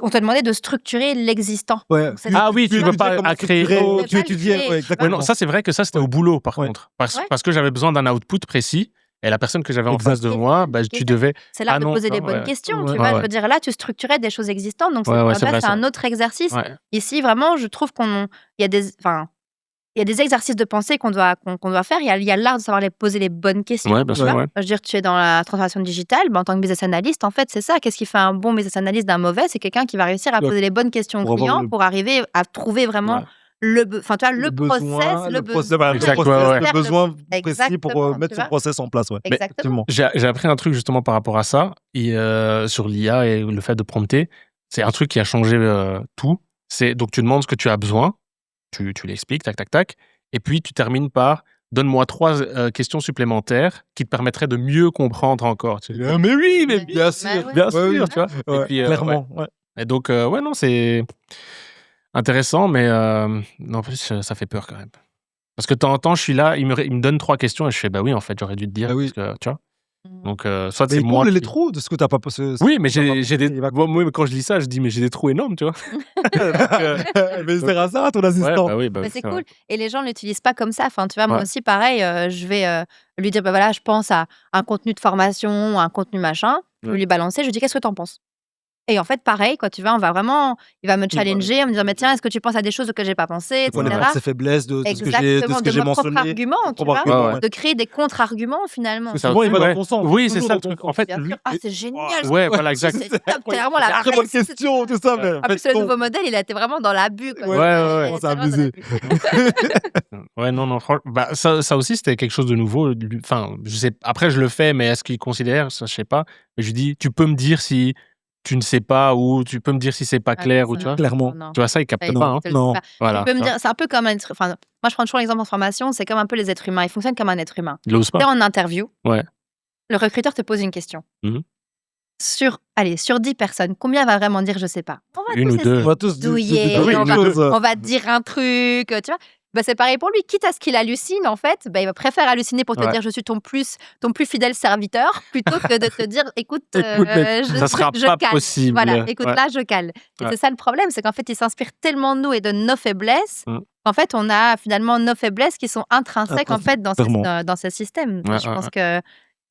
[SPEAKER 1] On te demandait de structurer l'existant.
[SPEAKER 2] Ouais.
[SPEAKER 1] Donc,
[SPEAKER 3] Ah oui, tu
[SPEAKER 2] veux
[SPEAKER 3] veux pas
[SPEAKER 2] comment
[SPEAKER 3] créer.
[SPEAKER 2] structurer, tu
[SPEAKER 1] pas le
[SPEAKER 2] étudiais,
[SPEAKER 1] créer,
[SPEAKER 2] ouais,
[SPEAKER 1] tu
[SPEAKER 2] exactement.
[SPEAKER 3] Ouais, non, ça, c'est vrai que ça, c'était au boulot, par
[SPEAKER 2] Ouais.
[SPEAKER 3] contre.
[SPEAKER 1] Ouais.
[SPEAKER 3] Parce que j'avais besoin d'un output précis. Et la personne que j'avais en face de
[SPEAKER 1] Exactement.
[SPEAKER 3] moi, tu devais.
[SPEAKER 1] C'est là
[SPEAKER 3] Ah
[SPEAKER 1] de
[SPEAKER 3] non,
[SPEAKER 1] poser les
[SPEAKER 3] non,
[SPEAKER 1] bonnes
[SPEAKER 3] ouais.
[SPEAKER 1] questions,
[SPEAKER 2] Ouais.
[SPEAKER 1] tu vois.
[SPEAKER 3] Ouais,
[SPEAKER 1] Je veux dire, là, tu structurais des choses existantes, donc
[SPEAKER 3] Ouais, c'est vrai,
[SPEAKER 1] c'est
[SPEAKER 3] ça.
[SPEAKER 1] un autre exercice.
[SPEAKER 3] Ouais.
[SPEAKER 1] Ici, vraiment, je trouve il y a des exercices de pensée qu'on doit faire. Il y a l'art de savoir poser les bonnes questions.
[SPEAKER 3] Ouais, bien
[SPEAKER 1] tu
[SPEAKER 3] sûr,
[SPEAKER 1] vois.
[SPEAKER 3] ouais.
[SPEAKER 1] Je veux dire, tu es dans la transformation digitale, en tant que business analyst, en fait, c'est ça. Qu'est-ce qui fait un bon business analyst d'un mauvais? C'est quelqu'un qui va réussir à
[SPEAKER 2] Ouais.
[SPEAKER 1] poser les bonnes questions
[SPEAKER 2] Pour
[SPEAKER 1] aux
[SPEAKER 2] avoir
[SPEAKER 1] clients pour arriver à trouver vraiment
[SPEAKER 3] Ouais.
[SPEAKER 1] le process,
[SPEAKER 2] le
[SPEAKER 3] Exact, ouais, ouais.
[SPEAKER 2] le besoin précis
[SPEAKER 1] Exactement,
[SPEAKER 2] pour
[SPEAKER 1] tu
[SPEAKER 2] mettre ce
[SPEAKER 1] vois.
[SPEAKER 2] process en place. Ouais.
[SPEAKER 1] Exactement.
[SPEAKER 3] J'ai appris un truc justement par rapport à ça, sur l'IA et le fait de prompter. C'est un truc qui a changé tout. Donc tu demandes ce que tu as besoin, tu l'expliques, tac, tac, tac, et puis tu termines par donne-moi 3 questions supplémentaires qui te permettraient de mieux comprendre encore. Tu dis, ah, mais oui, mais
[SPEAKER 2] Bien sûr,
[SPEAKER 1] ouais.
[SPEAKER 3] bien
[SPEAKER 2] Ouais,
[SPEAKER 3] sûr,
[SPEAKER 2] oui.
[SPEAKER 3] tu vois.
[SPEAKER 2] Ouais,
[SPEAKER 3] Et puis,
[SPEAKER 2] clairement. Ouais.
[SPEAKER 3] Et donc, ouais, non, c'est intéressant, mais en plus, ça fait peur quand même. Parce que de temps en temps, je suis là, il me donne 3 questions et je fais, bah oui, en fait, j'aurais dû te dire.
[SPEAKER 2] Bah oui.
[SPEAKER 3] Parce que, tu vois.
[SPEAKER 1] Mm.
[SPEAKER 3] Donc, soit
[SPEAKER 2] Mais
[SPEAKER 3] c'est
[SPEAKER 2] il
[SPEAKER 3] moi.
[SPEAKER 2] comble les trous de ce que t'as pas.
[SPEAKER 3] Oui, mais j'ai des.
[SPEAKER 2] Il va-
[SPEAKER 3] Moi, quand je lis ça, je dis, mais j'ai des trous énormes, tu vois.
[SPEAKER 2] Mais c'est à ça, ton assistant.
[SPEAKER 3] Ouais, bah oui, bah
[SPEAKER 1] Mais
[SPEAKER 3] oui,
[SPEAKER 1] c'est
[SPEAKER 3] vrai.
[SPEAKER 1] cool. Et les gens ne l'utilisent pas comme ça. Enfin, tu vois, moi
[SPEAKER 3] Ouais.
[SPEAKER 1] aussi, pareil, je vais lui dire, bah voilà, je pense à un contenu de formation, un contenu machin. Je vais lui balancer, je lui dis, qu'est-ce que t'en penses? Et en fait, pareil, quoi, tu vois, il va me challenger en me disant, mais tiens, est-ce que tu penses à des choses auxquelles j'ai pas pensé,
[SPEAKER 2] On est
[SPEAKER 1] etc.
[SPEAKER 2] forces et faiblesses de ce que j'ai
[SPEAKER 1] Exactement, de
[SPEAKER 2] j'ai
[SPEAKER 1] mon propre
[SPEAKER 2] mentionné.
[SPEAKER 1] argument, tu
[SPEAKER 2] Propre
[SPEAKER 1] vois,
[SPEAKER 2] argument,
[SPEAKER 3] ouais.
[SPEAKER 1] de créer des contre-arguments finalement.
[SPEAKER 3] C'est ça,
[SPEAKER 2] Souvent, il va
[SPEAKER 3] ouais.
[SPEAKER 2] dans ton sens.
[SPEAKER 3] Oui, c'est
[SPEAKER 2] Toujours
[SPEAKER 3] ça le
[SPEAKER 2] dans ton
[SPEAKER 3] truc.
[SPEAKER 2] sens.
[SPEAKER 3] En fait,
[SPEAKER 1] Bien
[SPEAKER 3] lui.
[SPEAKER 1] sûr. Ah, c'est génial.
[SPEAKER 3] Ouais, voilà, exact.
[SPEAKER 1] C'est top, t'es vraiment la
[SPEAKER 2] Très bonne
[SPEAKER 1] reste.
[SPEAKER 2] question, tout ça. Mais
[SPEAKER 1] En plus, le nouveau modèle, il a été vraiment dans l'abus. quoi.
[SPEAKER 3] Ouais.
[SPEAKER 2] C'est abusé.
[SPEAKER 3] Ouais, non, franchement, ça aussi, c'était quelque chose de nouveau. Enfin, je sais, après, je le fais, mais est-ce qu'il considère, ça, je sais pas. Mais je lui dis, tu peux me dire si tu ne sais pas, ou tu peux me dire si c'est pas clair, ou tu vois.
[SPEAKER 2] Clairement.
[SPEAKER 1] Non.
[SPEAKER 3] Tu vois, ça, il capte
[SPEAKER 2] Non,
[SPEAKER 3] pas, hein.
[SPEAKER 2] non.
[SPEAKER 3] Voilà.
[SPEAKER 1] Tu peux me
[SPEAKER 3] tu vois.
[SPEAKER 1] dire, c'est un peu comme un être. Enfin, moi, je prends toujours l'exemple en formation, c'est comme un peu les êtres humains. Ils fonctionnent comme un être humain.
[SPEAKER 3] Il ose
[SPEAKER 1] T'es
[SPEAKER 3] pas.
[SPEAKER 1] en interview.
[SPEAKER 3] Ouais.
[SPEAKER 1] Le recruteur te pose une question.
[SPEAKER 3] Mhm.
[SPEAKER 1] Sur 10 personnes, combien va vraiment dire je sais pas? On va
[SPEAKER 3] Une
[SPEAKER 1] tous
[SPEAKER 3] ou deux.
[SPEAKER 2] On va tous
[SPEAKER 1] douiller,
[SPEAKER 2] dire
[SPEAKER 1] on
[SPEAKER 2] quelque chose.
[SPEAKER 1] va te dire un truc, tu vois. Bah, c'est pareil pour lui. Quitte à ce qu'il hallucine, en fait, bah, il va préférer halluciner pour te
[SPEAKER 3] Ouais.
[SPEAKER 1] dire je suis ton plus fidèle serviteur plutôt que de te dire écoute,
[SPEAKER 2] mec,
[SPEAKER 1] je
[SPEAKER 3] ça sera
[SPEAKER 1] je
[SPEAKER 3] pas
[SPEAKER 1] cale.
[SPEAKER 3] possible.
[SPEAKER 1] Voilà, écoute,
[SPEAKER 3] Ouais.
[SPEAKER 1] là, je cale. Et
[SPEAKER 3] Ouais.
[SPEAKER 1] c'est ça le problème, c'est qu'en fait, il s'inspire tellement de nous et de nos faiblesses
[SPEAKER 3] Mm.
[SPEAKER 1] qu'en fait, on a finalement nos faiblesses qui sont intrinsèques en fait
[SPEAKER 2] clairement.
[SPEAKER 1] dans ces systèmes.
[SPEAKER 3] Ouais,
[SPEAKER 1] Je
[SPEAKER 3] ouais,
[SPEAKER 1] pense
[SPEAKER 3] ouais.
[SPEAKER 1] que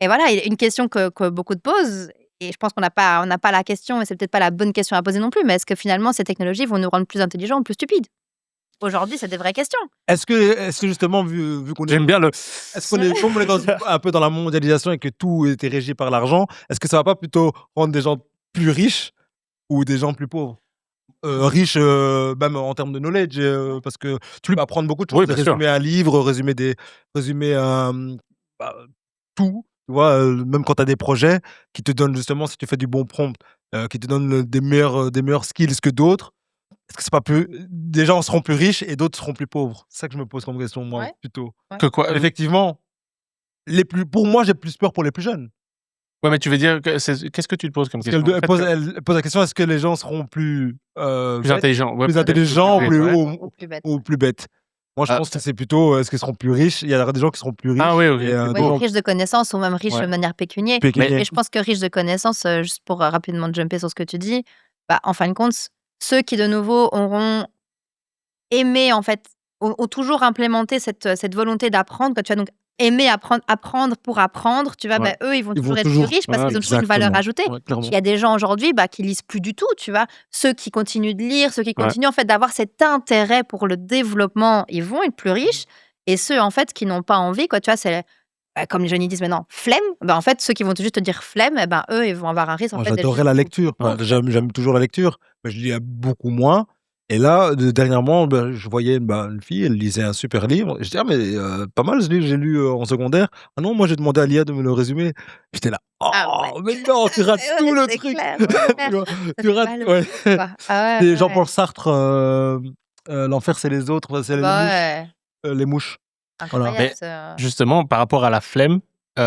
[SPEAKER 1] et voilà, une question que beaucoup de posent. Et je pense qu'on n'a pas la question, et c'est peut-être pas la bonne question à poser non plus, mais est-ce que finalement ces technologies vont nous rendre plus intelligents ou plus stupides? Aujourd'hui, c'est des vraies questions.
[SPEAKER 2] Est-ce que justement, vu qu'on est.
[SPEAKER 3] J'aime bien le.
[SPEAKER 2] Est-ce qu'on est, comme on est un peu dans la mondialisation et que tout était régi par l'argent, est-ce que ça va pas plutôt rendre des gens plus riches ou des gens plus pauvres? Riches, même en termes de knowledge, parce que tu peux apprendre beaucoup de choses.
[SPEAKER 3] Oui, bien sûr.
[SPEAKER 2] Résumer un livre, résumer bah, tout. Tu vois, même quand tu as des projets qui te donnent justement, si tu fais du bon prompt, qui te donnent des meilleurs skills que d'autres. Est-ce que c'est pas plus. Des gens seront plus riches et d'autres seront plus pauvres? C'est ça que je me pose comme question, moi,
[SPEAKER 1] Ouais.
[SPEAKER 2] plutôt.
[SPEAKER 3] Que quoi?
[SPEAKER 2] Effectivement, pour moi, j'ai plus peur pour les plus jeunes.
[SPEAKER 3] Ouais, mais tu veux dire qu'est-ce que tu te poses comme
[SPEAKER 2] Parce
[SPEAKER 3] question?
[SPEAKER 2] qu'elle
[SPEAKER 3] En fait,
[SPEAKER 2] elle pose la question, est-ce que les gens seront plus bêtes,
[SPEAKER 3] intelligent. Ouais,
[SPEAKER 2] plus
[SPEAKER 3] peut-être
[SPEAKER 2] intelligents
[SPEAKER 3] plus bête, ouais.
[SPEAKER 1] Ou plus bête.
[SPEAKER 2] ou plus bêtes? Moi, je
[SPEAKER 3] Ah,
[SPEAKER 2] pense que c'est plutôt est-ce qu'ils seront plus riches? Il y aura des gens qui seront plus riches.
[SPEAKER 3] Ah oui, ok.
[SPEAKER 2] Et,
[SPEAKER 1] Ouais,
[SPEAKER 2] des gens
[SPEAKER 1] riches de connaissances ou même riches
[SPEAKER 3] Ouais.
[SPEAKER 1] de manière pécuniaire.
[SPEAKER 2] pécuniaires.
[SPEAKER 1] Et je pense que riches de connaissances, juste pour rapidement jumper sur ce que tu dis, bah, en fin de compte, ceux qui de nouveau auront aimé, en fait, ont toujours implémenté cette volonté d'apprendre, que tu as donc aimé apprendre pour apprendre, tu vois,
[SPEAKER 3] Ouais.
[SPEAKER 1] bah, eux, ils vont
[SPEAKER 2] Ils
[SPEAKER 1] toujours
[SPEAKER 2] vont
[SPEAKER 1] être
[SPEAKER 2] toujours-
[SPEAKER 1] plus riches parce
[SPEAKER 3] Ouais,
[SPEAKER 1] qu'ils ont toujours une valeur
[SPEAKER 2] Exactement.
[SPEAKER 1] ajoutée.
[SPEAKER 2] Ouais, clairement.
[SPEAKER 1] Il y a des gens aujourd'hui qui lisent plus du tout, tu vois. Ceux qui continuent de lire, ceux qui
[SPEAKER 3] Ouais.
[SPEAKER 1] continuent en fait d'avoir cet intérêt pour le développement, ils vont être plus riches. Et ceux, en fait, qui n'ont pas envie, quoi, tu vois, c'est comme les jeunes ils disent maintenant, flemme. En fait, ceux qui vont juste te dire flemme, eux, ils vont avoir un risque. En
[SPEAKER 2] Moi,
[SPEAKER 1] fait, d'être
[SPEAKER 2] j'adorais
[SPEAKER 1] juste
[SPEAKER 2] la lecture.
[SPEAKER 1] beaucoup.
[SPEAKER 2] J'aime toujours la lecture, mais je lis beaucoup moins. Et là, dernièrement, je voyais une fille, elle lisait un super livre. Je dis, ah, mais pas mal ce livre, j'ai lu en secondaire. Ah non, moi, j'ai demandé à l'IA de me le résumer. J'étais là, oh, mais non, tu rates tout le
[SPEAKER 1] c'est
[SPEAKER 2] truc.
[SPEAKER 1] clair,
[SPEAKER 2] Tu vois, tu rates.
[SPEAKER 1] pas le
[SPEAKER 2] Ouais.
[SPEAKER 1] truc, quoi. Ah
[SPEAKER 2] C'est
[SPEAKER 1] ouais,
[SPEAKER 2] Jean-Paul Sartre, l'enfer, c'est les autres, c'est les mouches.
[SPEAKER 1] ouais.
[SPEAKER 2] Les mouches. Voilà.
[SPEAKER 1] Incroyable.
[SPEAKER 3] Mais justement, par rapport à la flemme, tu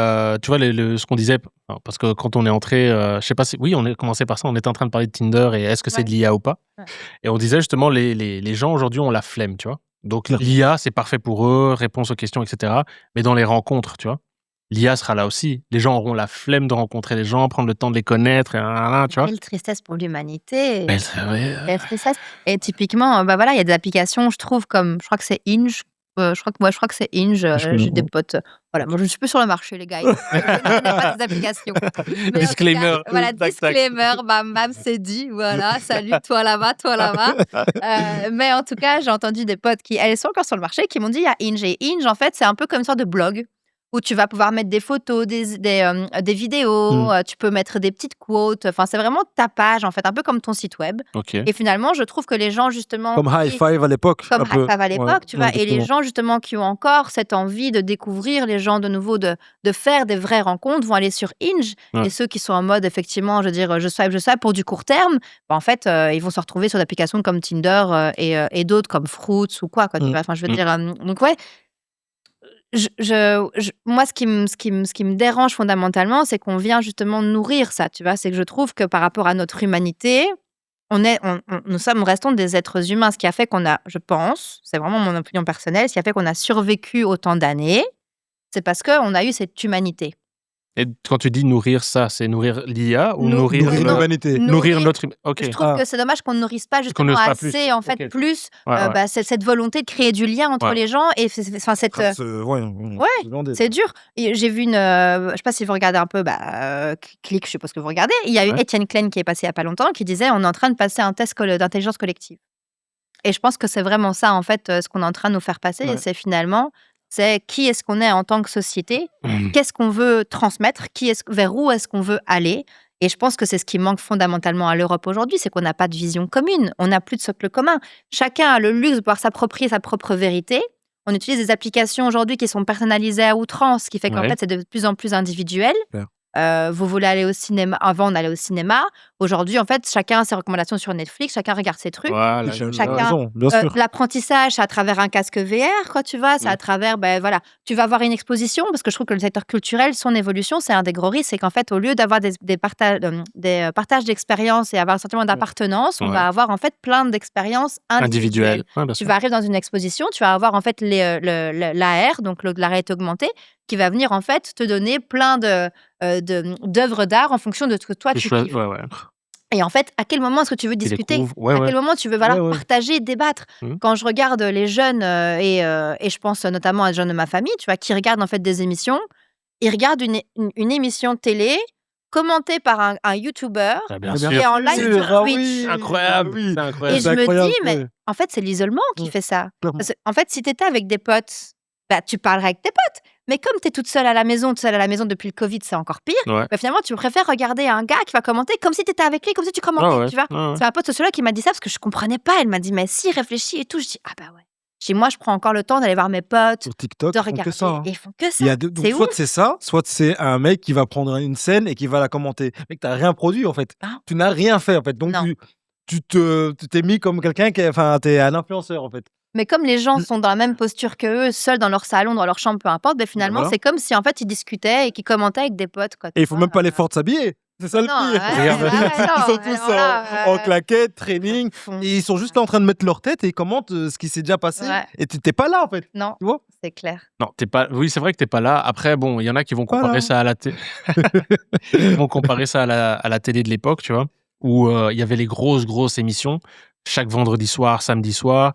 [SPEAKER 3] vois, ce qu'on disait, parce que quand on est entré, je sais pas si, oui, on a commencé par ça, on était en train de parler de Tinder et est-ce que c'est
[SPEAKER 1] Ouais.
[SPEAKER 3] de l'IA ou pas.
[SPEAKER 1] Ouais.
[SPEAKER 3] Et on disait justement, les gens aujourd'hui ont la flemme, tu vois. Donc
[SPEAKER 2] Clairement.
[SPEAKER 3] l'IA, c'est parfait pour eux, réponse aux questions, etc. Mais dans les rencontres, tu vois, l'IA sera là aussi. Les gens auront la flemme de rencontrer les gens, prendre le temps de les connaître, tu vois.
[SPEAKER 1] Quelle tristesse pour l'humanité.
[SPEAKER 3] Mais c'est vrai.
[SPEAKER 1] Quelle tristesse. Et typiquement, voilà, il y a des applications, je trouve, comme, je crois que c'est Hinge. Je crois que c'est Hinge. J'ai des potes. Voilà, moi je ne suis plus sur le marché, les gars. Je ne connais pas ces applications. Mais en tout
[SPEAKER 3] Disclaimer.
[SPEAKER 1] cas, voilà,
[SPEAKER 3] Tac, tac.
[SPEAKER 1] disclaimer, bam, bam, c'est dit. Voilà, salut, toi là-bas, toi là-bas. Mais en tout cas, j'ai entendu des potes qui, elles sont encore sur le marché, qui m'ont dit, il y a Hinge. Et Hinge, en fait, c'est un peu comme une sorte de blog où tu vas pouvoir mettre des photos, des vidéos, tu peux mettre des petites quotes. Enfin, c'est vraiment ta page, en fait, un peu comme ton site web.
[SPEAKER 3] Ok.
[SPEAKER 1] Et finalement, je trouve que les gens, justement...
[SPEAKER 2] Comme High Five à l'époque.
[SPEAKER 1] Comme
[SPEAKER 2] un peu.
[SPEAKER 1] High Five à l'époque,
[SPEAKER 2] Ouais,
[SPEAKER 1] tu vois. Et les
[SPEAKER 2] exactement.
[SPEAKER 1] gens, justement, qui ont encore cette envie de découvrir les gens de nouveau, de faire des vraies rencontres, vont aller sur Hinge.
[SPEAKER 3] Ouais.
[SPEAKER 1] Et ceux qui sont en mode, effectivement, je veux dire, je swipe pour du court terme, en fait, ils vont se retrouver sur des applications comme Tinder et d'autres comme Fruits ou quoi, tu vois. Enfin, je veux dire... donc, ouais. Moi, ce qui me dérange fondamentalement, c'est qu'on vient justement nourrir ça, tu vois. C'est que je trouve que par rapport à notre humanité, nous restons des êtres humains. Ce qui a fait qu'on a, je pense, c'est vraiment mon opinion personnelle, ce qui a fait qu'on a survécu autant d'années, c'est parce qu'on a eu cette humanité.
[SPEAKER 3] Et quand tu dis nourrir ça, c'est nourrir l'IA ou nourrir
[SPEAKER 2] l'humanité.
[SPEAKER 3] Nourrir notre... Ok.
[SPEAKER 1] Je trouve que c'est dommage qu'on ne nourrisse pas
[SPEAKER 3] Qu'on
[SPEAKER 1] justement
[SPEAKER 3] nourrisse pas
[SPEAKER 1] assez,
[SPEAKER 3] plus.
[SPEAKER 1] en fait,
[SPEAKER 3] Ok.
[SPEAKER 1] plus
[SPEAKER 3] Ouais, ouais.
[SPEAKER 1] cette volonté de créer du lien entre
[SPEAKER 3] Ouais.
[SPEAKER 1] les gens. Et enfin, cette... C'est dur. Et j'ai vu je sais pas si vous regardez un peu, Click, je suppose que vous regardez. Il y a eu Étienne Klein qui est passé il y a pas longtemps, qui disait on est en train de passer un test d'intelligence collective. Et je pense que c'est vraiment ça, en fait, ce qu'on est en train de nous faire passer.
[SPEAKER 3] Ouais.
[SPEAKER 1] Et c'est finalement, c'est qui est-ce qu'on est en tant que société, qu'est-ce qu'on veut transmettre, vers où est-ce qu'on veut aller. Et je pense que c'est ce qui manque fondamentalement à l'Europe aujourd'hui, c'est qu'on n'a pas de vision commune, on n'a plus de socle commun. Chacun a le luxe de pouvoir s'approprier sa propre vérité. On utilise des applications aujourd'hui qui sont personnalisées à outrance, ce qui fait qu'en fait, c'est de plus en plus individuel.
[SPEAKER 2] Claire.
[SPEAKER 1] Vous voulez aller au cinéma. Avant, on allait au cinéma. Aujourd'hui, en fait, chacun a ses recommandations sur Netflix, chacun regarde ses trucs.
[SPEAKER 3] Voilà.
[SPEAKER 1] Chacun,
[SPEAKER 2] bien sûr.
[SPEAKER 1] l'apprentissage, c'est à travers un casque VR, quoi, tu vois. C'est à travers, voilà, tu vas avoir une exposition, parce que je trouve que le secteur culturel, son évolution, c'est un des gros risques, c'est qu'en fait, au lieu d'avoir des partages d'expériences et avoir un sentiment d'appartenance, on va avoir en fait plein d'expériences individuelles.
[SPEAKER 3] Ouais, bien
[SPEAKER 1] Tu
[SPEAKER 3] sûr.
[SPEAKER 1] vas arriver dans une exposition, tu vas avoir en fait l'AR, donc la réalité augmentée, qui va venir en fait te donner plein d'œuvres d'art en fonction de ce que toi tu kiffes.
[SPEAKER 3] Ouais.
[SPEAKER 1] Et en fait, à quel moment est-ce que tu veux discuter?
[SPEAKER 3] découvres.
[SPEAKER 1] À quel moment tu veux partager, débattre? Quand je regarde les jeunes, et je pense notamment à des jeunes de ma famille, tu vois, qui regardent en fait des émissions, ils regardent une émission télé commentée par un YouTuber
[SPEAKER 3] Bien
[SPEAKER 1] qui est
[SPEAKER 3] sûr.
[SPEAKER 1] en live sur Twitch.
[SPEAKER 3] Incroyable.
[SPEAKER 2] Oui.
[SPEAKER 3] C'est incroyable.
[SPEAKER 1] Et je me dis, mais en fait, c'est l'isolement qui fait ça.
[SPEAKER 2] Clairement.
[SPEAKER 1] Parce que, en fait, si tu étais avec des potes, tu parlerais avec tes potes. Mais comme tu es toute seule à la maison, depuis le Covid, c'est encore pire.
[SPEAKER 3] Ouais.
[SPEAKER 1] Finalement, tu préfères regarder un gars qui va commenter comme si tu étais avec lui, comme si tu commentais. Tu vois.
[SPEAKER 3] Ouais.
[SPEAKER 1] C'est ma pote sociologue qui m'a dit ça parce que je comprenais pas. Elle m'a dit, mais si, réfléchis et tout. Je dis, ah bah ouais. Chez moi, je prends encore le temps d'aller voir mes potes,
[SPEAKER 2] Sur TikTok,
[SPEAKER 1] de
[SPEAKER 2] ils font
[SPEAKER 1] regarder.
[SPEAKER 2] que ça. hein.
[SPEAKER 1] Et ils font que ça.
[SPEAKER 2] Il y a donc,
[SPEAKER 1] C'est
[SPEAKER 2] soit
[SPEAKER 1] ouf.
[SPEAKER 2] c'est ça, soit c'est un mec qui va prendre une scène et qui va la commenter. Mec, t'as rien produit en fait.
[SPEAKER 1] Ah.
[SPEAKER 2] Tu n'as rien fait en fait. Donc
[SPEAKER 1] Non.
[SPEAKER 2] tu t'es mis comme quelqu'un t'es un influenceur en fait.
[SPEAKER 1] Mais comme les gens sont dans la même posture que eux, seuls dans leur salon, dans leur chambre, peu importe, finalement,
[SPEAKER 2] Voilà.
[SPEAKER 1] c'est comme si en fait ils discutaient et qu'ils commentaient avec des potes. Quoi,
[SPEAKER 2] Et il faut même pas l'effort de s'habiller. C'est ça le
[SPEAKER 1] Non,
[SPEAKER 2] pire.
[SPEAKER 1] ouais,
[SPEAKER 2] Regarde,
[SPEAKER 1] ouais,
[SPEAKER 2] ils
[SPEAKER 1] non,
[SPEAKER 2] sont tous
[SPEAKER 1] alors là,
[SPEAKER 2] en claquettes, training. Et ils sont juste là en train de mettre leur tête et ils commentent ce qui s'est déjà passé.
[SPEAKER 1] Ouais.
[SPEAKER 2] Et t'es pas là en fait.
[SPEAKER 1] Non,
[SPEAKER 2] Tu vois.
[SPEAKER 1] c'est clair.
[SPEAKER 3] Non, t'es pas. Oui, c'est vrai que t'es pas là. Après, bon, il y en a qui vont comparer ça à la télé. Ils vont comparer ça à la télé de l'époque, tu vois, où il y avait les grosses émissions chaque vendredi soir, samedi soir.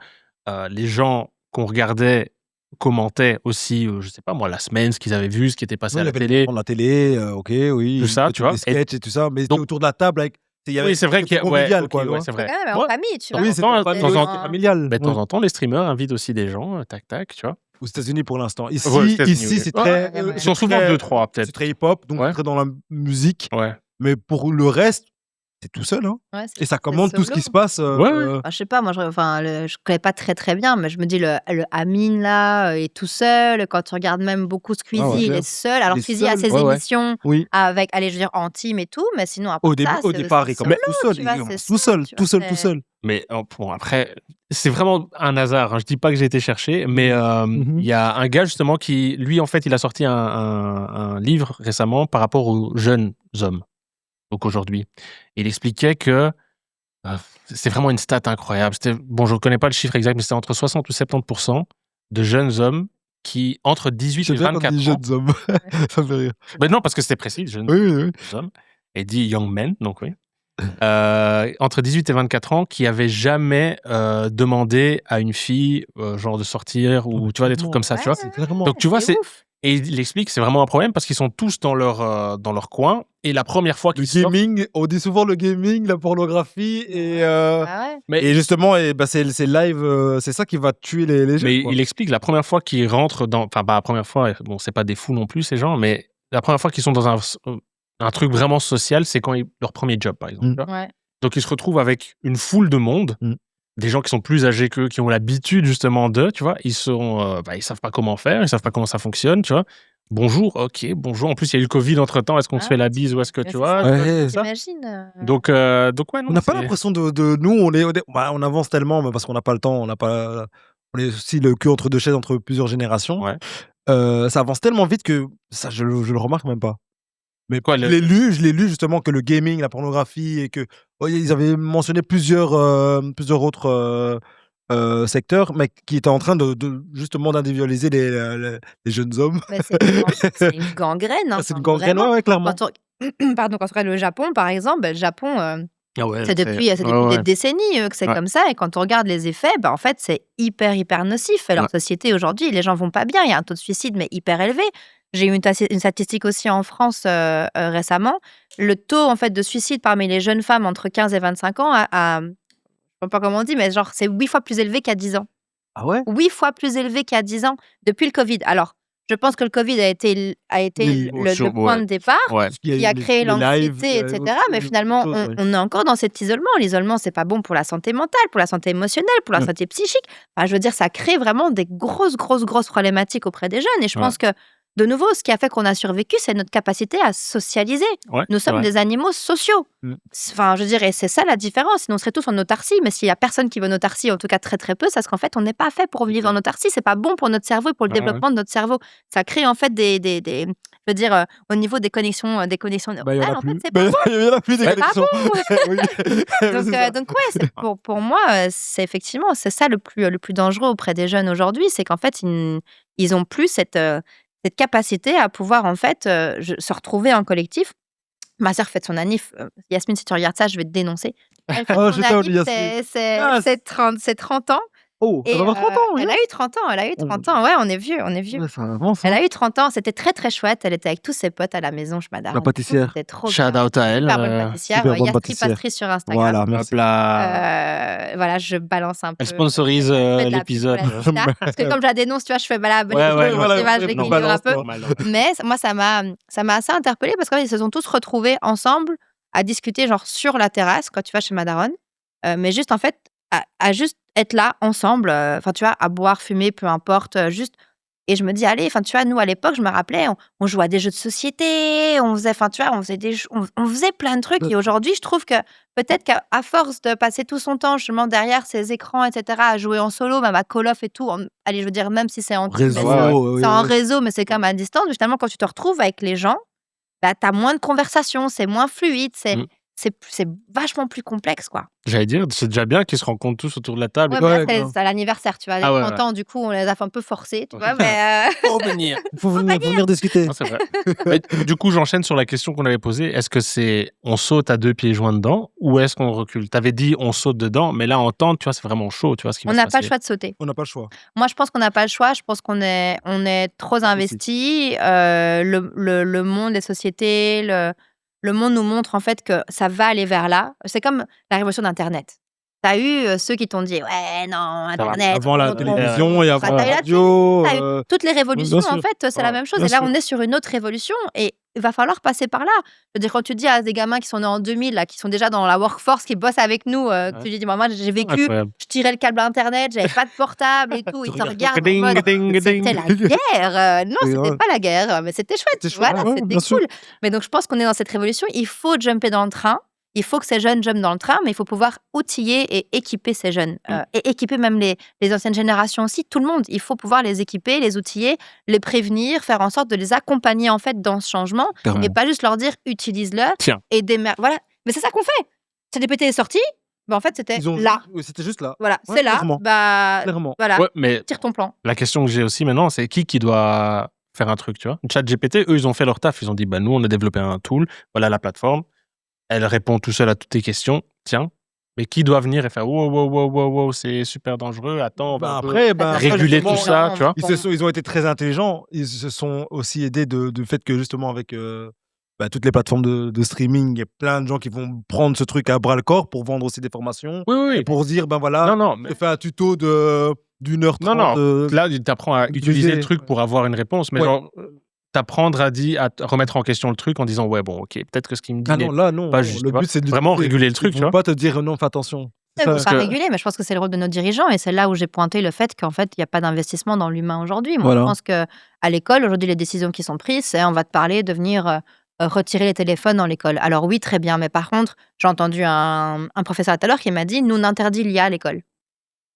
[SPEAKER 3] Les gens qu'on regardait commentaient aussi, je sais pas moi, la semaine, ce qu'ils avaient vu, ce qui était passé à la télé.
[SPEAKER 2] La télé, ok, oui.
[SPEAKER 3] Tout ça, tu vois.
[SPEAKER 2] Des sketchs et tout ça. Mais
[SPEAKER 3] Donc-
[SPEAKER 2] c'était autour de la table avec.
[SPEAKER 3] Oui, c'est vrai qu'il y a.
[SPEAKER 2] convivial,
[SPEAKER 3] ok,
[SPEAKER 2] quoi.
[SPEAKER 3] ouais,
[SPEAKER 2] Ouais,
[SPEAKER 3] c'est
[SPEAKER 1] C'est
[SPEAKER 3] vrai.
[SPEAKER 1] quand même en
[SPEAKER 3] Ouais.
[SPEAKER 1] famille, tu vois.
[SPEAKER 2] Oui,
[SPEAKER 3] de
[SPEAKER 2] c'est
[SPEAKER 3] temps en
[SPEAKER 2] pas
[SPEAKER 3] temps,
[SPEAKER 2] familial.
[SPEAKER 3] Mais de temps en temps, les streamers invitent aussi des gens, tac, tac, tu vois.
[SPEAKER 2] Aux États-Unis pour l'instant. Ici,
[SPEAKER 3] Ouais, aux États-Unis,
[SPEAKER 2] ici
[SPEAKER 3] oui.
[SPEAKER 2] c'est très.
[SPEAKER 3] Ils sont souvent 2-3
[SPEAKER 2] C'est
[SPEAKER 3] peut-être.
[SPEAKER 2] très hip-hop, donc
[SPEAKER 3] Ouais.
[SPEAKER 2] très dans la musique.
[SPEAKER 3] Ouais.
[SPEAKER 2] Mais pour le reste, c'est tout seul. Hein.
[SPEAKER 1] Ouais,
[SPEAKER 2] Et ça
[SPEAKER 1] c'est
[SPEAKER 2] commande tout ce qui
[SPEAKER 1] solo.
[SPEAKER 2] se passe.
[SPEAKER 3] Ouais.
[SPEAKER 1] Je sais pas, moi, je connais pas très bien, mais je me dis le Amine là est tout seul. Quand tu regardes même beaucoup Squeezie,
[SPEAKER 2] Ah ouais,
[SPEAKER 1] il
[SPEAKER 2] clair.
[SPEAKER 1] est seul. Alors
[SPEAKER 2] Il est
[SPEAKER 1] Squeezie a
[SPEAKER 2] seul.
[SPEAKER 1] ses
[SPEAKER 3] Ouais, ouais.
[SPEAKER 1] émissions
[SPEAKER 2] Oui.
[SPEAKER 1] avec, allez, je veux dire, en team et tout, mais sinon, à part ça,
[SPEAKER 2] Au
[SPEAKER 1] c'est
[SPEAKER 2] départ, il
[SPEAKER 1] solo,
[SPEAKER 2] commence tout seul.
[SPEAKER 1] tu
[SPEAKER 2] Il
[SPEAKER 1] vois,
[SPEAKER 2] commence
[SPEAKER 1] c'est
[SPEAKER 2] tout
[SPEAKER 1] ça,
[SPEAKER 2] seul,
[SPEAKER 1] tu vois,
[SPEAKER 2] tout seul.
[SPEAKER 3] Mais bon, après, c'est vraiment un hasard. Hein. Je dis pas que j'ai été chercher, mais il y a un gars justement qui, lui, en fait, il a sorti un livre récemment par rapport aux jeunes hommes, donc aujourd'hui. Il expliquait que c'est vraiment une stat incroyable. Bon, je ne connais pas le chiffre exact, mais c'était entre 60 ou 70% de jeunes hommes qui, entre 18
[SPEAKER 2] J'aime
[SPEAKER 3] et
[SPEAKER 2] bien quand on
[SPEAKER 3] 24
[SPEAKER 2] dit
[SPEAKER 3] ans.
[SPEAKER 2] jeunes hommes. Ça me fait rire.
[SPEAKER 3] Ben non, parce que c'était précis, jeunes
[SPEAKER 2] Oui.
[SPEAKER 3] hommes, et dit young men, donc oui. Entre 18 et 24 ans, qui n'avaient jamais demandé à une fille, genre de sortir, ou tu vois, des trucs comme ça, tu vois.
[SPEAKER 2] C'est clairement.
[SPEAKER 3] Donc tu vois,
[SPEAKER 1] c'est
[SPEAKER 3] c'est.
[SPEAKER 1] ouf.
[SPEAKER 3] Et il explique que c'est vraiment un problème parce qu'ils sont tous dans leur coin. Et la première fois
[SPEAKER 2] Le
[SPEAKER 3] qu'ils sortent.
[SPEAKER 2] gaming, on dit souvent le gaming, la pornographie et.
[SPEAKER 1] Ah ouais.
[SPEAKER 2] Et justement, c'est live, c'est ça qui va tuer les jeunes.
[SPEAKER 3] Mais
[SPEAKER 2] Quoi.
[SPEAKER 3] il explique la première fois qu'ils rentrent dans. Enfin, pas la première fois, bon, c'est pas des fous non plus, ces gens, mais la première fois qu'ils sont dans un truc vraiment social, c'est quand leur premier job, par exemple. Tu vois.
[SPEAKER 1] Ouais.
[SPEAKER 3] Donc, ils se retrouvent avec une foule de monde, des gens qui sont plus âgés qu'eux, qui ont l'habitude justement d'eux, tu vois. Ils savent pas comment faire, ils savent pas comment ça fonctionne, tu vois. Bonjour, ok, bonjour. En plus, il y a eu le Covid entre-temps. Est-ce qu'on se fait la bise ou est-ce que
[SPEAKER 1] Mais
[SPEAKER 3] tu
[SPEAKER 1] c'est
[SPEAKER 3] vois
[SPEAKER 1] ça,
[SPEAKER 2] Ouais.
[SPEAKER 1] t'imagines.
[SPEAKER 3] Donc ouais, non.
[SPEAKER 2] On n'a pas
[SPEAKER 3] c'est-
[SPEAKER 2] l'impression nous, on avance tellement, mais parce qu'on n'a pas le temps, on est aussi le cul entre deux chaises entre plusieurs générations.
[SPEAKER 3] Ouais.
[SPEAKER 2] Ça avance tellement vite que ça, je le remarque même pas. Mais
[SPEAKER 3] Quoi,
[SPEAKER 2] je l'ai lu justement que le gaming, la pornographie et que ils avaient mentionné plusieurs autres secteurs, mais qui étaient en train de justement d'individualiser les jeunes hommes.
[SPEAKER 1] Mais c'est une gangrène. Hein,
[SPEAKER 2] C'est une
[SPEAKER 1] enfin,
[SPEAKER 2] gangrène,
[SPEAKER 1] vraiment.
[SPEAKER 2] ouais, clairement.
[SPEAKER 1] Quand Pardon, quand on regarde le Japon, par exemple, le Japon,
[SPEAKER 3] Ah ouais,
[SPEAKER 1] c'est depuis des décennies que c'est comme ça. Et quand on regarde les effets, en fait, c'est hyper nocif. Et leur société aujourd'hui, les gens vont pas bien. Il y a un taux de suicide, mais hyper élevé. J'ai eu une statistique aussi en France récemment. Le taux en fait de suicide parmi les jeunes femmes entre 15 et 25 ans je sais pas comment on dit, mais genre c'est 8 fois plus élevé qu'à 10 ans.
[SPEAKER 2] Ah ouais.
[SPEAKER 1] 8 fois plus élevé qu'à 10 ans depuis le Covid. Alors, je pense que le Covid a été le point de départ qui a créé l'anxiété, etc. Mais finalement, on est encore dans cet isolement. L'isolement, c'est pas bon pour la santé mentale, pour la santé émotionnelle, pour la santé psychique. Enfin, je veux dire, ça crée vraiment des grosses problématiques auprès des jeunes. Et je pense que, de nouveau, ce qui a fait qu'on a survécu, c'est notre capacité à socialiser. Nous sommes des animaux sociaux. Enfin, je dirais, c'est ça la différence. Sinon, on serait tous en autarcie. Mais s'il y a personne qui veut en autarcie, en tout cas très peu, c'est parce qu'en fait, on n'est pas fait pour vivre en autarcie. C'est pas bon pour notre cerveau et pour le développement de notre cerveau. Ça crée en fait je veux dire, au niveau des connexions neuronales, en fait, c'est pas bon.
[SPEAKER 2] Il y en a plus des
[SPEAKER 1] C'est pas
[SPEAKER 2] connexions.
[SPEAKER 1] Donc ouais, pour moi, c'est effectivement, c'est ça le plus dangereux auprès des jeunes aujourd'hui, c'est qu'en fait, ils ont plus cette capacité à pouvoir en fait se retrouver en collectif. Ma sœur fête son anniv. Yasmine, si tu regardes ça, je vais te dénoncer. Elle fête son anniv, c'est 30 ans.
[SPEAKER 2] Oh, elle va avoir 30 ans,
[SPEAKER 1] elle a eu 30 ans. Ouais, on est vieux.
[SPEAKER 2] Ouais, ça avance.
[SPEAKER 1] Elle a eu 30 ans, c'était très chouette. Elle était avec tous ses potes à la maison, je m'adore.
[SPEAKER 2] La pâtissière.
[SPEAKER 1] C'était trop
[SPEAKER 3] Shout
[SPEAKER 1] bien.
[SPEAKER 3] out à elle.
[SPEAKER 1] Super bonne pâtissière.
[SPEAKER 2] super bonne
[SPEAKER 1] Yastri
[SPEAKER 2] pâtissière.
[SPEAKER 1] Pastry sur Instagram.
[SPEAKER 2] Voilà, merci.
[SPEAKER 3] Hop là.
[SPEAKER 1] Voilà, je balance un peu.
[SPEAKER 3] Elle sponsorise l'épisode.
[SPEAKER 1] Parce que comme je la dénonce, tu vois, je fais je l'équilibre un peu. Mais moi, ça m'a assez interpellée parce qu'en fait, ils se sont tous retrouvés ensemble à discuter genre sur la terrasse quand tu vas chez ma daronne. Mais juste en fait, à juste être là ensemble, enfin tu vois, à boire, fumer, peu importe, juste. Et je me dis, allez, enfin tu vois, nous à l'époque, je me rappelais, on jouait à des jeux de société, on faisait, enfin tu vois, on faisait plein de trucs. Et aujourd'hui, je trouve que peut-être qu'à force de passer tout son temps justement derrière ces écrans, etc., à jouer en solo, même à Call of et tout, allez, je veux dire, même si c'est en
[SPEAKER 2] réseau,
[SPEAKER 1] c'est en réseau, mais c'est quand même à distance. Justement, quand tu te retrouves avec les gens, t'as moins de conversations, c'est moins fluide, c'est vachement plus complexe, quoi.
[SPEAKER 3] J'allais dire, c'est déjà bien qu'ils se rencontrent tous autour de la table.
[SPEAKER 1] Ouais, mais là, c'est à l'anniversaire, tu vois. Les 30 ans, du coup, on les a fait un peu forcer, tu vois. Mais
[SPEAKER 3] Faut venir.
[SPEAKER 2] Faut venir discuter.
[SPEAKER 3] Non, c'est vrai. Mais, du coup, j'enchaîne sur la question qu'on avait posée. Est-ce que c'est on saute à deux pieds joints dedans ou est-ce qu'on recule? T'avais dit on saute dedans, mais là, en temps, tu vois, c'est vraiment chaud, tu vois ce qui va
[SPEAKER 1] on
[SPEAKER 3] se
[SPEAKER 1] n'a
[SPEAKER 3] passer.
[SPEAKER 1] pas le choix de sauter.
[SPEAKER 2] On n'a pas le choix.
[SPEAKER 1] Moi, je pense qu'on n'a pas le choix. Je pense qu'on est trop investi. Le monde, les sociétés, le monde nous montre en fait que ça va aller vers là. C'est comme la révolution d'Internet. T'as eu ceux qui t'ont dit ouais non internet
[SPEAKER 2] Avant la télévision et avant la
[SPEAKER 1] t'as eu
[SPEAKER 2] radio.
[SPEAKER 1] toutes les révolutions
[SPEAKER 2] bien
[SPEAKER 1] en
[SPEAKER 2] sûr.
[SPEAKER 1] fait c'est la même chose
[SPEAKER 2] bien
[SPEAKER 1] et là
[SPEAKER 2] sûr.
[SPEAKER 1] on est sur une autre révolution et il va falloir passer par là. Je veux dire quand tu dis à des gamins qui sont nés en 2000 là qui sont déjà dans la workforce qui bossent avec nous que tu lui dis moi j'ai vécu
[SPEAKER 3] Incroyable.
[SPEAKER 1] je tirais le câble internet j'avais pas de portable et tout ils te regardent en
[SPEAKER 3] Ding,
[SPEAKER 1] mode
[SPEAKER 3] ding,
[SPEAKER 1] c'était
[SPEAKER 3] ding.
[SPEAKER 1] la guerre non
[SPEAKER 2] Et
[SPEAKER 1] c'était
[SPEAKER 2] ouais.
[SPEAKER 1] pas la guerre mais c'était chouette
[SPEAKER 2] C'était chouette,
[SPEAKER 1] voilà
[SPEAKER 2] ouais,
[SPEAKER 1] c'était
[SPEAKER 2] bien sûr.
[SPEAKER 1] cool mais donc je pense qu'on est dans cette révolution il faut jumper dans le train. Il faut que ces jeunes jumpent dans le train, mais il faut pouvoir outiller et équiper ces jeunes. Et équiper même les anciennes générations aussi, tout le monde. Il faut pouvoir les équiper, les outiller, les prévenir, faire en sorte de les accompagner en fait dans ce changement
[SPEAKER 2] Clairement.
[SPEAKER 1] et pas juste leur dire utilise-le
[SPEAKER 3] Tiens.
[SPEAKER 1] et voilà. Mais c'est ça qu'on fait. ChatGPT est sorti, en fait c'était là.
[SPEAKER 2] Oui, c'était juste là.
[SPEAKER 1] Voilà,
[SPEAKER 2] Ouais,
[SPEAKER 1] c'est là.
[SPEAKER 2] clairement. Clairement.
[SPEAKER 1] Voilà,
[SPEAKER 3] Ouais, mais
[SPEAKER 1] tire ton plan.
[SPEAKER 3] la question que j'ai aussi maintenant, c'est qui doit faire un truc, tu vois. ChatGPT, eux, ils ont fait leur taf. Ils ont dit, bah, nous, on a développé un tool, voilà la plateforme. Elle répond tout seul à toutes tes questions. Tiens. Mais qui doit venir et faire wow, c'est super dangereux. Attends, on va un peu réguler tout ça, tu vois.
[SPEAKER 2] Ils ont été très intelligents. Ils se sont aussi aidés du fait que justement avec toutes les plateformes de streaming, il y a plein de gens qui vont prendre ce truc à bras le corps pour vendre aussi des formations.
[SPEAKER 3] Oui.
[SPEAKER 2] Et pour se dire, ben voilà,
[SPEAKER 3] Non, mais
[SPEAKER 2] je fais un tuto d'une heure 30.
[SPEAKER 3] non. Là, tu apprends à utiliser le truc
[SPEAKER 2] Ouais.
[SPEAKER 3] pour avoir une réponse. Mais
[SPEAKER 2] Ouais.
[SPEAKER 3] genre, t'apprendre à remettre en question le truc en disant, ouais, bon, ok, peut-être que ce qu'il me dit
[SPEAKER 2] Ah non, là, non.
[SPEAKER 3] pas juste.
[SPEAKER 2] Le
[SPEAKER 3] tu vois.
[SPEAKER 2] but, c'est de
[SPEAKER 3] Vraiment
[SPEAKER 2] l'éduquer.
[SPEAKER 3] réguler le truc,
[SPEAKER 2] Ils
[SPEAKER 3] tu
[SPEAKER 2] vont
[SPEAKER 3] vois.
[SPEAKER 2] pas te dire non, fais attention.
[SPEAKER 1] Il ne faut
[SPEAKER 3] Parce
[SPEAKER 1] pas
[SPEAKER 3] que-
[SPEAKER 1] réguler, mais je pense que c'est le rôle de nos dirigeants et c'est là où j'ai pointé le fait qu'en fait, il n'y a pas d'investissement dans l'humain aujourd'hui. Moi,
[SPEAKER 2] Voilà.
[SPEAKER 1] je pense qu'à l'école, aujourd'hui, les décisions qui sont prises, c'est on va te parler de venir retirer les téléphones dans l'école. Alors oui, très bien, mais par contre, j'ai entendu un professeur tout à l'heure qui m'a dit, nous, on interdit l'IA à l'école.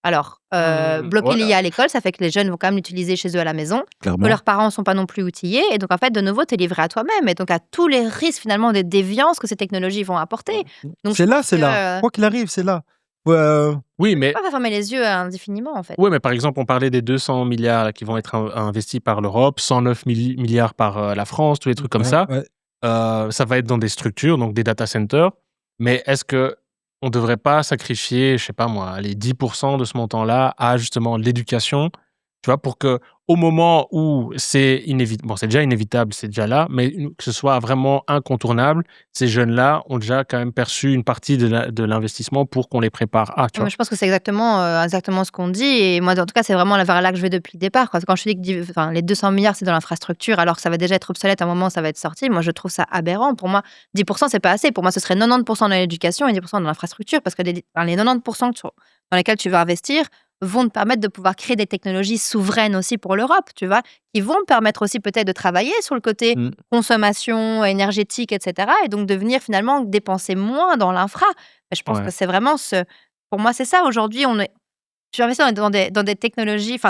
[SPEAKER 1] Alors, bloquer
[SPEAKER 3] ouais.
[SPEAKER 1] l'IA à l'école, ça fait que les jeunes vont quand même l'utiliser chez eux à la maison,
[SPEAKER 2] Clairement.
[SPEAKER 1] que leurs parents ne sont pas non plus outillés, et donc en fait, de nouveau, tu es livré à toi-même, et donc à tous les risques finalement des déviances que ces technologies vont apporter. Donc,
[SPEAKER 2] C'est
[SPEAKER 1] je
[SPEAKER 2] là,
[SPEAKER 1] pense
[SPEAKER 2] c'est
[SPEAKER 1] que,
[SPEAKER 2] là. Quoi qu'il arrive, c'est là.
[SPEAKER 3] Oui, mais
[SPEAKER 1] on va pas fermer les yeux indéfiniment, en fait.
[SPEAKER 3] Oui, mais par exemple, on parlait des 200 milliards là, qui vont être investis par l'Europe, 109 milliards par la France, tous les trucs comme ça.
[SPEAKER 2] Ouais.
[SPEAKER 3] Ça va être dans des structures, donc des data centers. Mais est-ce que on ne devrait pas sacrifier, je sais pas moi, les 10% de ce montant-là à justement l'éducation, tu vois, pour que au moment où c'est inévitable, bon, c'est déjà inévitable, c'est déjà là, mais que ce soit vraiment incontournable, ces jeunes-là ont déjà quand même perçu une partie de l'investissement pour qu'on les prépare à, tu vois.
[SPEAKER 1] Je pense que c'est exactement ce qu'on dit. Et moi, en tout cas, c'est vraiment vers là que je vais depuis le départ. Quand je te dis que les 200 milliards, c'est dans l'infrastructure, alors que ça va déjà être obsolète à un moment où ça va être sorti, moi, je trouve ça aberrant. Pour moi, 10%, c'est pas assez. Pour moi, ce serait 90% dans l'éducation et 10% dans l'infrastructure. Parce que les 90% dans lesquels tu vas investir vont te permettre de pouvoir créer des technologies souveraines aussi pour l'Europe, tu vois, qui vont te permettre aussi peut-être de travailler sur le côté consommation énergétique, etc. Et donc de venir finalement dépenser moins dans l'infra. Mais je pense que c'est vraiment pour moi, c'est ça. Aujourd'hui, tu investis dans des technologies,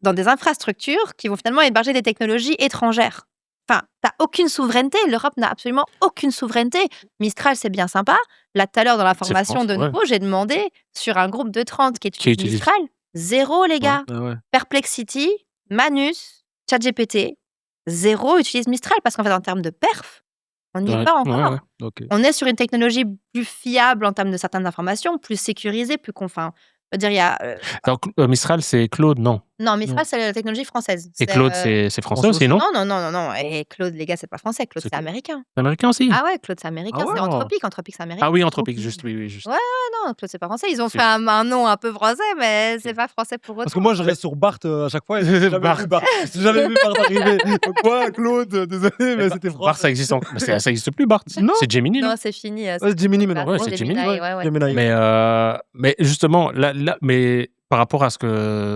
[SPEAKER 1] dans des infrastructures qui vont finalement héberger des technologies étrangères. Enfin, t'as aucune souveraineté. L'Europe n'a absolument aucune souveraineté. Mistral, c'est bien sympa. Là, tout à l'heure, dans la formation, de nouveau, j'ai demandé sur un groupe de 30 qui utilise Mistral, 0, les gars. Perplexity, Manus, ChatGPT, 0 utilise Mistral parce qu'en fait, en termes de perf, on n'y est pas encore.
[SPEAKER 2] Okay.
[SPEAKER 1] On est sur une technologie plus fiable en termes de certaines informations, plus sécurisée, plus confin. Je veux dire, il y a.
[SPEAKER 3] Alors, Mistral, c'est Claude, non?
[SPEAKER 1] Non, Mistral, c'est la technologie française.
[SPEAKER 3] Et Claude, c'est français aussi, non?
[SPEAKER 1] Non. Et Claude, les gars, c'est pas français. Claude, c'est américain.
[SPEAKER 3] C'est américain aussi?
[SPEAKER 1] Ah ouais, Claude, c'est américain. C'est Anthropic. Anthropic, c'est américain.
[SPEAKER 3] Ah oui, Anthropic, juste. Oui, juste.
[SPEAKER 1] Ouais, non, Claude, c'est pas français. Ils ont fait un nom un peu français, mais c'est pas français pour autant.
[SPEAKER 2] Parce que moi, je reste sur Bart à chaque fois. J'ai jamais vu Bart arriver. Quoi, Claude? Désolé, mais c'était français.
[SPEAKER 3] Bart, ça existe ça existe plus, Bart.
[SPEAKER 2] Non.
[SPEAKER 3] C'est Gemini,
[SPEAKER 1] non? C'est fini.
[SPEAKER 2] C'est Gemini maintenant.
[SPEAKER 3] Ouais, c'est Gemini.
[SPEAKER 2] Gemini.
[SPEAKER 3] Mais justement, là, mais par rapport à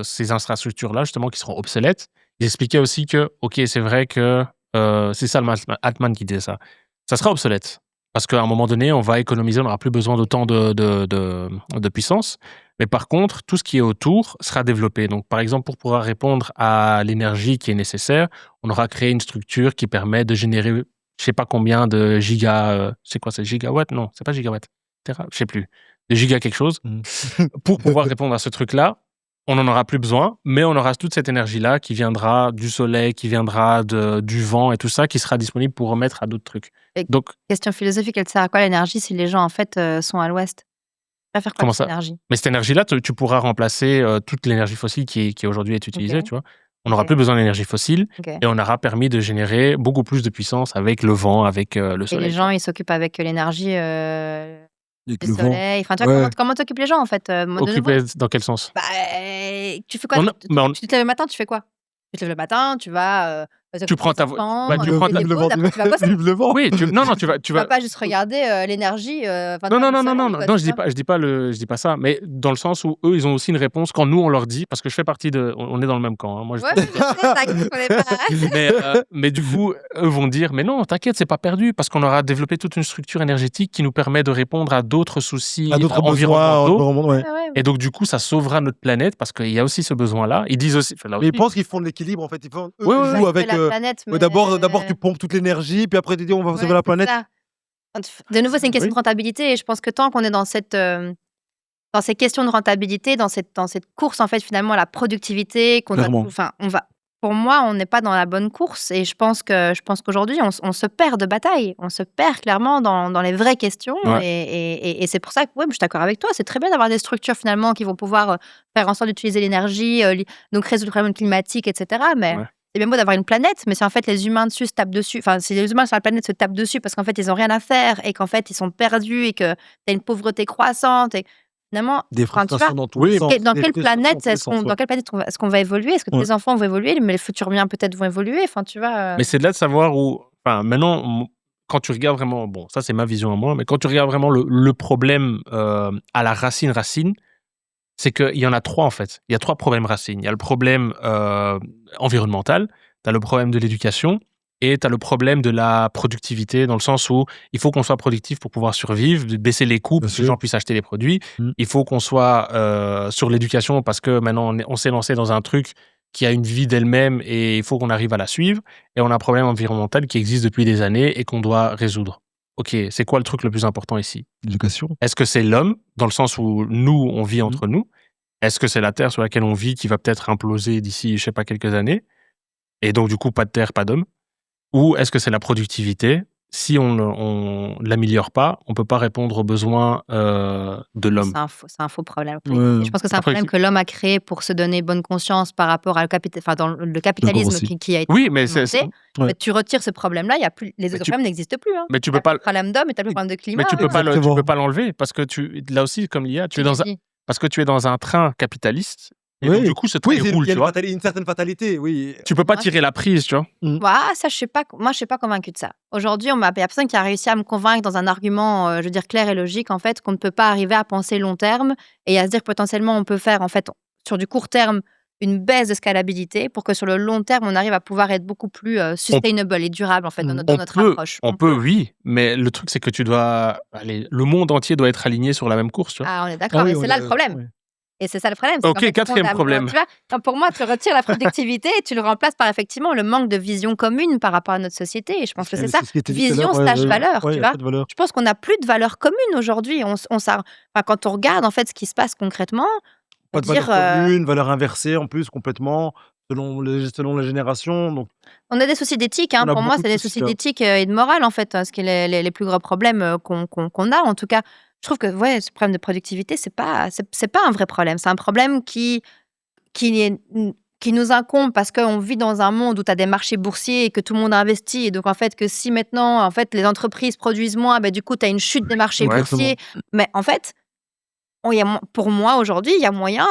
[SPEAKER 3] ces infrastructures-là, justement, qui seront obsolètes, il expliquait aussi que, ok, c'est vrai que c'est Sam Altman qui disait ça. Ça sera obsolète. Parce qu'à un moment donné, on va économiser, on n'aura plus besoin d'autant de puissance. Mais par contre, tout ce qui est autour sera développé. Donc, par exemple, pour pouvoir répondre à l'énergie qui est nécessaire, on aura créé une structure qui permet de générer, je ne sais pas combien de gigas, c'est quoi, c'est gigawatts? Non, c'est pas gigawatts. Je ne sais plus. De giga quelque chose. Pour pouvoir répondre à ce truc-là, on n'en aura plus besoin, mais on aura toute cette énergie-là qui viendra du soleil, qui viendra du vent et tout ça, qui sera disponible pour remettre à d'autres trucs. Donc,
[SPEAKER 1] question philosophique, elle sert à quoi l'énergie si les gens en fait sont à l'ouest? Tu vas faire quoi de cette énergie?
[SPEAKER 3] Mais cette énergie-là, tu pourras remplacer toute l'énergie fossile qui aujourd'hui est utilisée, tu vois. On n'aura plus besoin d'énergie fossile et on aura permis de générer beaucoup plus de puissance avec le vent, avec le soleil.
[SPEAKER 1] Et les gens, ils s'occupent avec l'énergie
[SPEAKER 2] Avec
[SPEAKER 1] du
[SPEAKER 2] le vent.
[SPEAKER 1] soleil. Enfin, tu vois,
[SPEAKER 2] Ouais.
[SPEAKER 1] comment t'occupes les gens, en fait? De nouveau,
[SPEAKER 3] Occupé dans quel sens?
[SPEAKER 1] bah, tu fais quoi?
[SPEAKER 3] On a mais on
[SPEAKER 1] Tu te lèves le matin, tu fais quoi? Tu te lèves le matin, tu vas,
[SPEAKER 3] tu
[SPEAKER 1] t'occupes
[SPEAKER 3] prends
[SPEAKER 1] des
[SPEAKER 3] ta voi
[SPEAKER 1] enfants,
[SPEAKER 3] tu
[SPEAKER 2] Vive
[SPEAKER 3] prends
[SPEAKER 2] le
[SPEAKER 3] ta
[SPEAKER 1] tu
[SPEAKER 2] vive le vent
[SPEAKER 1] déposes, après tu vas bosser.
[SPEAKER 2] vive le vent.
[SPEAKER 3] oui, non, tu
[SPEAKER 1] Tu
[SPEAKER 3] vas
[SPEAKER 1] vas pas juste regarder, l'énergie, enfin, tu
[SPEAKER 3] non,
[SPEAKER 1] vois,
[SPEAKER 3] non,
[SPEAKER 1] le
[SPEAKER 3] non, non, non,
[SPEAKER 1] soleil,
[SPEAKER 3] non,
[SPEAKER 1] quoi,
[SPEAKER 3] non,
[SPEAKER 1] tu vois?
[SPEAKER 3] je dis pas ça, mais dans le sens où eux, ils ont aussi une réponse quand nous, on leur dit parce que je fais partie de on est dans le même camp, hein, moi, je
[SPEAKER 1] Ouais, je sais, t'inquiète, on est pas
[SPEAKER 3] mais du coup, eux vont dire: «Mais non, t'inquiète, c'est pas perdu parce qu'on aura développé toute une structure énergétique qui nous permet de répondre à d'autres soucis,
[SPEAKER 2] À d'autres besoins,
[SPEAKER 3] environnementaux
[SPEAKER 2] ouais.
[SPEAKER 1] ouais, ouais,
[SPEAKER 3] et donc du coup, ça sauvera notre planète» parce qu'il y a aussi ce besoin-là. Ils disent aussi enfin là
[SPEAKER 2] Mais ils
[SPEAKER 3] aussi
[SPEAKER 2] pensent qu'ils font de l'équilibre, en fait. Eux,
[SPEAKER 3] oui,
[SPEAKER 2] ils
[SPEAKER 3] oui,
[SPEAKER 1] pas
[SPEAKER 3] oui.
[SPEAKER 2] jouent
[SPEAKER 1] sauver
[SPEAKER 2] avec,
[SPEAKER 1] la planète, mais
[SPEAKER 2] d'abord tu pompes toute l'énergie, puis après tu dis: «On va sauver
[SPEAKER 1] ouais,
[SPEAKER 2] la
[SPEAKER 1] c'est
[SPEAKER 2] planète».
[SPEAKER 1] ça. De nouveau, c'est une question
[SPEAKER 3] Oui.
[SPEAKER 1] de rentabilité et je pense que tant qu'on est dans ces questions de rentabilité, dans cette course, en fait, finalement, à la productivité, qu'on doit
[SPEAKER 2] Clairement.
[SPEAKER 1] enfin, pour moi, on n'est pas dans la bonne course et je pense qu'aujourd'hui, on se perd de bataille. On se perd clairement dans les vraies questions
[SPEAKER 3] Ouais.
[SPEAKER 1] et c'est pour ça que, ouais, je suis d'accord avec toi. C'est très bien d'avoir des structures, finalement, qui vont pouvoir, faire en sorte d'utiliser l'énergie, donc résoudre le problème climatique et cetera, mais
[SPEAKER 3] Ouais.
[SPEAKER 1] c'est bien beau d'avoir une planète, mais si, en fait, les humains dessus se tapent dessus, enfin, si les humains sur la planète se tapent dessus parce qu'en fait, ils ont rien à faire et qu'en fait, ils sont perdus et que tu as une pauvreté croissante et finalement,
[SPEAKER 2] Des
[SPEAKER 1] enfin, tu vois?
[SPEAKER 2] frustrations dans tous les
[SPEAKER 3] Oui.
[SPEAKER 2] sens.
[SPEAKER 1] Dans
[SPEAKER 2] Des
[SPEAKER 1] quelle
[SPEAKER 2] frustrations dans
[SPEAKER 1] planète
[SPEAKER 2] tous les
[SPEAKER 1] est-ce qu'on
[SPEAKER 2] sens, ouais.
[SPEAKER 1] dans quelle planète est-ce qu'on va évoluer? Est-ce que
[SPEAKER 2] Ouais.
[SPEAKER 1] tes enfants vont évoluer? Mais les futurs miens peut-être vont évoluer, enfin, tu vois?
[SPEAKER 3] Mais c'est de là de savoir où enfin maintenant, quand tu regardes vraiment bon, ça c'est ma vision à moi, mais quand tu regardes vraiment le problème, à la racine, c'est qu'il y en a 3 en fait. Il y a 3 problèmes racines. Il y a le problème, environnemental, tu as le problème de l'éducation et tu as le problème de la productivité dans le sens où il faut qu'on soit productif pour pouvoir survivre, de baisser les coûts
[SPEAKER 2] Bien
[SPEAKER 3] pour que les gens
[SPEAKER 2] sûr.
[SPEAKER 3] puissent acheter les produits.
[SPEAKER 2] Mmh.
[SPEAKER 3] Il faut qu'on soit, sur l'éducation parce que maintenant on s'est lancé dans un truc qui a une vie d'elle-même et il faut qu'on arrive à la suivre et on a un problème environnemental qui existe depuis des années et qu'on doit résoudre. OK, c'est quoi le truc le plus important ici?
[SPEAKER 2] L'éducation.
[SPEAKER 3] Est-ce que c'est l'homme, dans le sens où nous, on vit
[SPEAKER 2] Mmh.
[SPEAKER 3] entre nous? Est-ce que c'est la Terre sur laquelle on vit qui va peut-être imploser d'ici, je sais pas, quelques années? Et donc, du coup, pas de terre, pas d'homme? Ou est-ce que c'est la productivité? Si on ne l'améliore pas, on peut pas répondre aux besoins, de l'homme.
[SPEAKER 1] C'est un faux problème.
[SPEAKER 2] Ouais.
[SPEAKER 1] Je pense que c'est un
[SPEAKER 3] Après,
[SPEAKER 1] problème que l'homme a créé pour se donner bonne conscience par rapport enfin, dans le
[SPEAKER 2] D'accord
[SPEAKER 1] capitalisme
[SPEAKER 2] aussi.
[SPEAKER 1] qui a été
[SPEAKER 3] oui, mais c'est
[SPEAKER 1] implémenté.
[SPEAKER 2] Ouais.
[SPEAKER 1] Mais tu retires ce problème-là, il y a plus les
[SPEAKER 3] mais
[SPEAKER 1] autres
[SPEAKER 3] tu
[SPEAKER 1] problèmes n'existent plus, hein.
[SPEAKER 3] mais tu
[SPEAKER 1] Tu
[SPEAKER 3] peux pas
[SPEAKER 1] plus de problème d'homme et tu plus de
[SPEAKER 3] oui,
[SPEAKER 1] problème de climat,
[SPEAKER 3] mais tu peux pas
[SPEAKER 2] Exactement.
[SPEAKER 3] l'enlever parce que là aussi, comme l'IA, tu es
[SPEAKER 1] Qui
[SPEAKER 3] dans un
[SPEAKER 1] dit?
[SPEAKER 3] parce que tu es dans un train capitaliste et donc
[SPEAKER 2] Oui.
[SPEAKER 3] du coup, ce train,
[SPEAKER 2] Oui,
[SPEAKER 3] il
[SPEAKER 2] c'est
[SPEAKER 3] roule,
[SPEAKER 2] il y a
[SPEAKER 3] tu vois?
[SPEAKER 2] une certaine fatalité, oui.
[SPEAKER 3] Tu peux pas
[SPEAKER 1] Moi,
[SPEAKER 3] tirer la prise, tu vois?
[SPEAKER 1] Bah, ça, je suis pas convaincue de ça. Aujourd'hui, il y a personne qui a réussi à me convaincre dans un argument, je veux dire clair et logique, en fait, qu'on ne peut pas arriver à penser long terme et à se dire que potentiellement on peut faire, en fait, sur du court terme, une baisse de scalabilité pour que sur le long terme, on arrive à pouvoir être beaucoup plus,
[SPEAKER 3] On
[SPEAKER 1] sustainable et durable, en fait, dans
[SPEAKER 2] Mmh.
[SPEAKER 1] notre approche.
[SPEAKER 3] on peut, oui, mais le truc, c'est que le monde entier doit être aligné sur la même course, tu vois?
[SPEAKER 1] Ah, on est
[SPEAKER 2] Ah
[SPEAKER 1] d'accord
[SPEAKER 2] oui,
[SPEAKER 1] et
[SPEAKER 2] on
[SPEAKER 1] c'est là le
[SPEAKER 2] est
[SPEAKER 1] problème.
[SPEAKER 2] ouais.
[SPEAKER 1] Et c'est ça le problème, c'est qu'en
[SPEAKER 3] OK,
[SPEAKER 1] fait, tout le monde
[SPEAKER 3] 4e problème.
[SPEAKER 1] tu vois? Non, pour moi, tu retires la productivité et tu le remplaces par effectivement le manque de vision commune par rapport à notre société et je pense que c'est ça.
[SPEAKER 2] C'est ce qui était dit tout à
[SPEAKER 1] Vision
[SPEAKER 2] l'heure, ouais,
[SPEAKER 1] slash valeur,
[SPEAKER 2] ouais, il
[SPEAKER 1] tu
[SPEAKER 2] y a
[SPEAKER 1] vois?
[SPEAKER 2] pas de valeur.
[SPEAKER 1] Je pense qu'on n'a plus de valeur commune aujourd'hui. Enfin, quand on regarde en fait ce qui se passe concrètement, on
[SPEAKER 2] Pas
[SPEAKER 1] va
[SPEAKER 2] de valeur
[SPEAKER 1] dire,
[SPEAKER 2] commune, valeur inversée en plus complètement, selon les générations, donc
[SPEAKER 1] on a des soucis d'éthique, hein.
[SPEAKER 2] on a
[SPEAKER 1] Pour moi,
[SPEAKER 2] beaucoup
[SPEAKER 1] c'est
[SPEAKER 2] de
[SPEAKER 1] des
[SPEAKER 2] soucis
[SPEAKER 1] soucis
[SPEAKER 2] là.
[SPEAKER 1] d'éthique, et de morale en fait, ce qui est les plus gros problèmes, qu'on a. En tout cas, je trouve que ouais, ce problème de productivité, c'est pas un vrai problème. C'est un problème qui est qui nous incombe parce qu'on vit dans un monde où tu as des marchés boursiers et que tout le monde investit et donc en fait, que si maintenant, en fait, les entreprises produisent moins, bah, du coup, tu as une chute des marchés
[SPEAKER 3] Ouais.
[SPEAKER 1] boursiers. Mais en fait, il y a pour moi, aujourd'hui, il y a moyen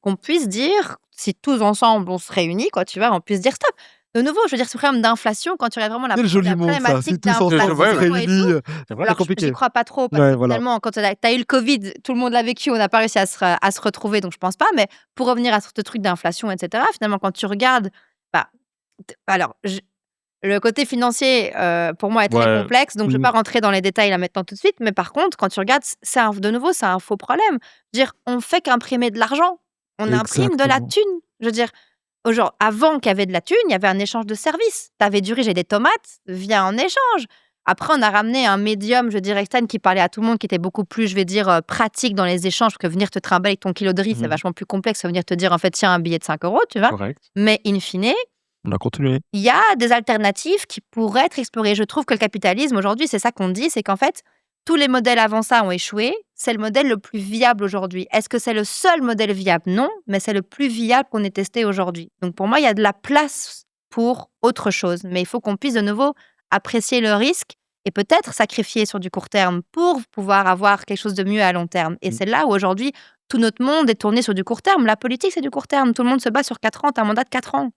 [SPEAKER 1] qu'on puisse dire, si tous ensemble, on se réunit, quoi, tu vois, on puisse dire: «Stop!» De nouveau, je veux dire, ce problème d'inflation, quand tu regardes vraiment
[SPEAKER 2] Quel joli
[SPEAKER 1] la
[SPEAKER 2] monde ça, si
[SPEAKER 1] problématique
[SPEAKER 2] tous ensemble on
[SPEAKER 3] Ouais,
[SPEAKER 2] se
[SPEAKER 3] ouais.
[SPEAKER 1] d'inflation et tout.
[SPEAKER 2] réunit,
[SPEAKER 3] C'est vrai.
[SPEAKER 2] c'est
[SPEAKER 1] Alors, j'y
[SPEAKER 2] compliqué.
[SPEAKER 1] crois pas trop parce
[SPEAKER 2] Ouais,
[SPEAKER 1] que
[SPEAKER 2] voilà.
[SPEAKER 1] finalement, quand tu as eu le covid, tout le monde l'a vécu, on n'a pas réussi à se retrouver, donc je pense pas. Mais pour revenir à ce truc d'inflation et cetera, finalement, quand tu regardes, bah, alors le côté financier, pour moi est très
[SPEAKER 3] Ouais.
[SPEAKER 1] complexe, donc je vais
[SPEAKER 2] Mmh.
[SPEAKER 1] pas rentrer dans les détails là maintenant tout de suite. Mais par contre, quand tu regardes, de nouveau, c'est un faux problème. Je veux dire, on fait qu'imprimer de l'argent, on imprime de la
[SPEAKER 2] Exactement.
[SPEAKER 1] thune. Je veux dire, avant qu'il y avait de la thune, il y avait un échange de services. Tu avais du riz et des tomates, viens en échange. Après, on a ramené un médium, je dirais, externe qui parlait à tout le monde, qui était beaucoup plus, je vais dire, pratique dans les échanges, parce que venir te trimballer avec ton kilo de riz, c'est
[SPEAKER 2] Mmh.
[SPEAKER 1] vachement plus complexe que venir te dire, en fait, tiens, un billet de 5 €, tu vois.
[SPEAKER 3] Correct.
[SPEAKER 1] Mais in fine,
[SPEAKER 2] On a continué.
[SPEAKER 1] il y a des alternatives qui pourraient être explorées. Je trouve que le capitalisme, aujourd'hui, c'est ça qu'on dit, c'est qu'en fait, tous les modèles avant ça ont échoué. C'est le modèle le plus viable aujourd'hui. Est-ce que c'est le seul modèle viable? Non, mais c'est le plus viable qu'on ait testé aujourd'hui. Donc pour moi, il y a de la place pour autre chose. Mais il faut qu'on puisse de nouveau apprécier le risque et peut-être sacrifier sur du court terme pour pouvoir avoir quelque chose de mieux à long terme. Et c'est là où aujourd'hui, tout notre monde est tourné sur du court terme. La politique, c'est du court terme. Tout le monde se bat sur 4 ans, tu as un mandat de 4 ans.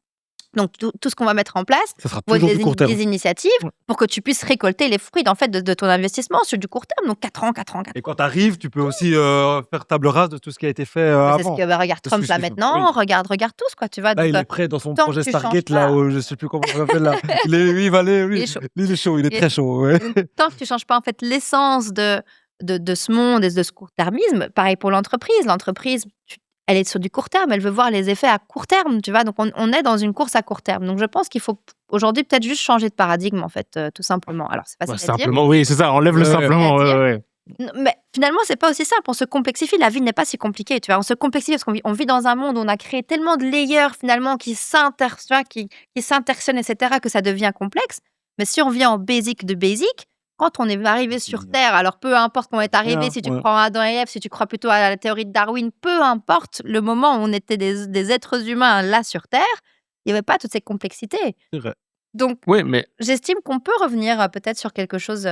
[SPEAKER 1] Donc, tout ce qu'on va mettre en place,
[SPEAKER 2] Ça sera
[SPEAKER 1] vont être
[SPEAKER 2] toujours du court terme.
[SPEAKER 1] des initiatives pour que tu puisses récolter les fruits en fait, de ton investissement sur du court terme. Donc, 4 ans, 4 ans, 4 ans.
[SPEAKER 2] Et quand tu arrives, tu peux aussi faire table rase de tout ce qui a été fait
[SPEAKER 1] C'est ce
[SPEAKER 2] avant.
[SPEAKER 1] que regarde
[SPEAKER 2] C'est ce
[SPEAKER 1] Trump
[SPEAKER 2] que
[SPEAKER 1] là
[SPEAKER 2] je fais.
[SPEAKER 1] maintenant, regarde tous, quoi, tu vois.
[SPEAKER 2] Là,
[SPEAKER 1] Donc,
[SPEAKER 2] il est prêt dans son
[SPEAKER 1] tant que
[SPEAKER 2] projet
[SPEAKER 1] tu changes
[SPEAKER 2] Stargate,
[SPEAKER 1] pas-
[SPEAKER 2] là, où je sais plus comment on l'appelle là. Lui, il va aller,
[SPEAKER 1] Il
[SPEAKER 2] lui,
[SPEAKER 1] est chaud.
[SPEAKER 2] lui, il est chaud, il est
[SPEAKER 1] Il est
[SPEAKER 2] très chaud. Ouais.
[SPEAKER 1] Donc, tant que tu changes pas en fait l'essence de ce monde et de ce court-termisme, pareil pour l'entreprise. L'entreprise, elle est sur du court terme, elle veut voir les effets à court terme, tu vois. Donc, on est dans une course à court terme. Donc, je pense qu'il faut aujourd'hui peut-être juste changer de paradigme, en fait, tout simplement. Alors, c'est facile à dire.
[SPEAKER 3] Simplement, oui, c'est ça. Enlève le
[SPEAKER 2] Ouais.
[SPEAKER 3] simplement.
[SPEAKER 1] C'est à dire.
[SPEAKER 3] Ouais.
[SPEAKER 1] Mais finalement, c'est pas aussi simple. On se complexifie. La vie n'est pas si compliquée. Tu vois, on se complexifie parce qu'on vit dans un monde où on a créé tellement de layers finalement qui s'intertionnent, etc., que ça devient complexe. Mais si on vient en basic de basic, quand on est arrivé sur Terre, alors peu importe qu'on est arrivé, si tu crois en Adam et Ève, si tu crois plutôt à la théorie de Darwin, peu importe le moment où on était des êtres humains là sur Terre, il n'y avait pas toutes ces complexités.
[SPEAKER 2] C'est vrai.
[SPEAKER 1] Donc,
[SPEAKER 3] Oui, mais
[SPEAKER 1] j'estime qu'on peut revenir peut-être sur quelque chose.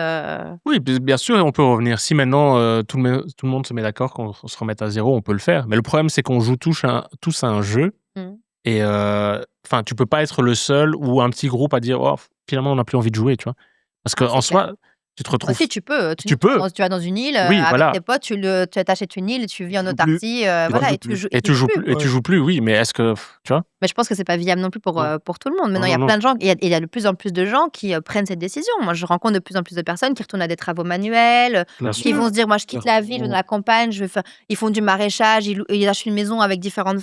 [SPEAKER 3] oui, bien sûr, on peut revenir. Si maintenant tout le monde se met d'accord qu'on se remette à zéro, on peut le faire. Mais le problème, c'est qu'on joue tous à un jeu. Et enfin, tu peux pas être le seul ou un petit groupe à dire oh, finalement on n'a plus envie de jouer, tu vois. Parce que en soi, tu te retrouves.
[SPEAKER 1] Si tu peux,
[SPEAKER 3] Tu peux.
[SPEAKER 1] Tu vas dans une île
[SPEAKER 3] Oui,
[SPEAKER 1] avec
[SPEAKER 3] voilà.
[SPEAKER 1] tes potes, tu t'achètes une île, tu vis en
[SPEAKER 2] joues
[SPEAKER 1] autarcie, voilà, et tu joues.
[SPEAKER 3] Et tu joues plus. Et tu joues plus, oui. Mais est-ce que tu vois?
[SPEAKER 1] Mais je pense que c'est pas viable non plus pour tout le monde. Maintenant, il y a
[SPEAKER 3] Non.
[SPEAKER 1] plein de gens, il y a de plus en plus de gens qui prennent cette décision. Moi, je rencontre de plus en plus de personnes qui retournent à des travaux manuels,
[SPEAKER 3] Bien
[SPEAKER 1] qui
[SPEAKER 3] sûr.
[SPEAKER 1] vont se dire, moi, je quitte la ville, je vais dans la campagne, ils font du maraîchage, ils achètent une maison avec différentes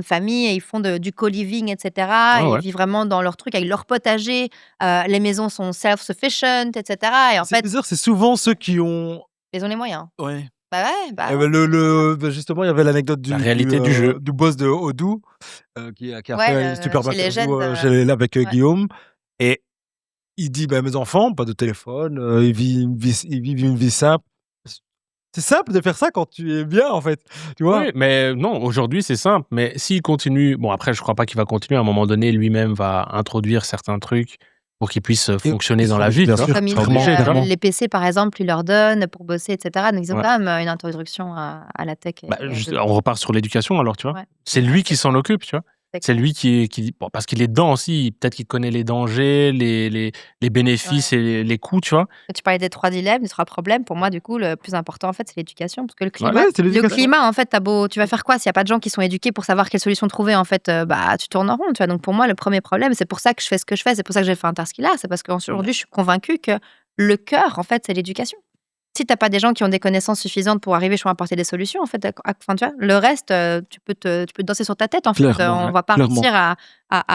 [SPEAKER 1] familles, et ils font du co-living, etc.
[SPEAKER 3] Ouais.
[SPEAKER 1] Ils vivent vraiment dans leur truc avec leur potager. Les maisons sont self-sufficient, etc. Et en
[SPEAKER 2] C'est
[SPEAKER 1] fait,
[SPEAKER 2] bizarre, c'est souvent ceux qui ont.
[SPEAKER 1] ils ont les moyens.
[SPEAKER 2] Ouais.
[SPEAKER 1] Bah ouais, bah.
[SPEAKER 2] Eh ben, justement, il y avait l'anecdote
[SPEAKER 3] La réalité du jeu.
[SPEAKER 2] du boss de Odoo qui a
[SPEAKER 1] Ouais,
[SPEAKER 2] fait une super
[SPEAKER 1] chez les jeunes,
[SPEAKER 2] avec
[SPEAKER 1] ouais.
[SPEAKER 2] Guillaume. Et il dit bah, mes enfants, pas de téléphone, ils vivent une vie simple. C'est simple de faire ça quand tu es bien, en fait. Tu vois.
[SPEAKER 3] Oui, mais non, aujourd'hui c'est simple. Mais s'il continue, bon après je crois pas qu'il va continuer. À un moment donné, lui-même va introduire certains trucs pour qu'il puisse fonctionner dans la vie.
[SPEAKER 2] bien
[SPEAKER 3] tu vois.
[SPEAKER 2] sûr.
[SPEAKER 1] Comme ils
[SPEAKER 2] Pas
[SPEAKER 1] font,
[SPEAKER 2] obligé,
[SPEAKER 3] clairement.
[SPEAKER 1] les PC, par exemple, ils leur donnent pour bosser, etc. Donc, ils ont
[SPEAKER 3] Ouais.
[SPEAKER 1] quand même une introduction à la tech.
[SPEAKER 3] Bah, on repart sur l'éducation alors, tu vois.
[SPEAKER 1] Ouais.
[SPEAKER 3] C'est lui qui s'en occupe, tu vois.
[SPEAKER 1] C'est
[SPEAKER 3] C'est lui qui bon, parce qu'il est dedans aussi. Peut-être qu'il connaît les dangers, les bénéfices et les coûts, tu vois.
[SPEAKER 1] Tu parlais des 3 dilemmes, des 3 problèmes. Pour moi, du coup, le plus important, en fait, c'est l'éducation. Parce que le climat,
[SPEAKER 2] Ouais, c'est l'éducation.
[SPEAKER 1] en fait, tu vas faire quoi s'il n'y a pas de gens qui sont éduqués pour savoir quelle solution trouver, en fait, tu tournes en rond, tu vois. Donc, pour moi, le premier problème, c'est pour ça que je fais ce que je fais, c'est pour ça que j'ai fait Interskillar, c'est parce qu'aujourd'hui, je suis convaincue que le cœur, en fait, c'est l'éducation. Si tu n'as pas des gens qui ont des connaissances suffisantes pour arriver à apporter des solutions, en fait, enfin, tu vois, le reste, tu peux te danser sur ta tête, en fait.
[SPEAKER 2] Clairement,
[SPEAKER 1] On va pas
[SPEAKER 2] clairement.
[SPEAKER 1] réussir à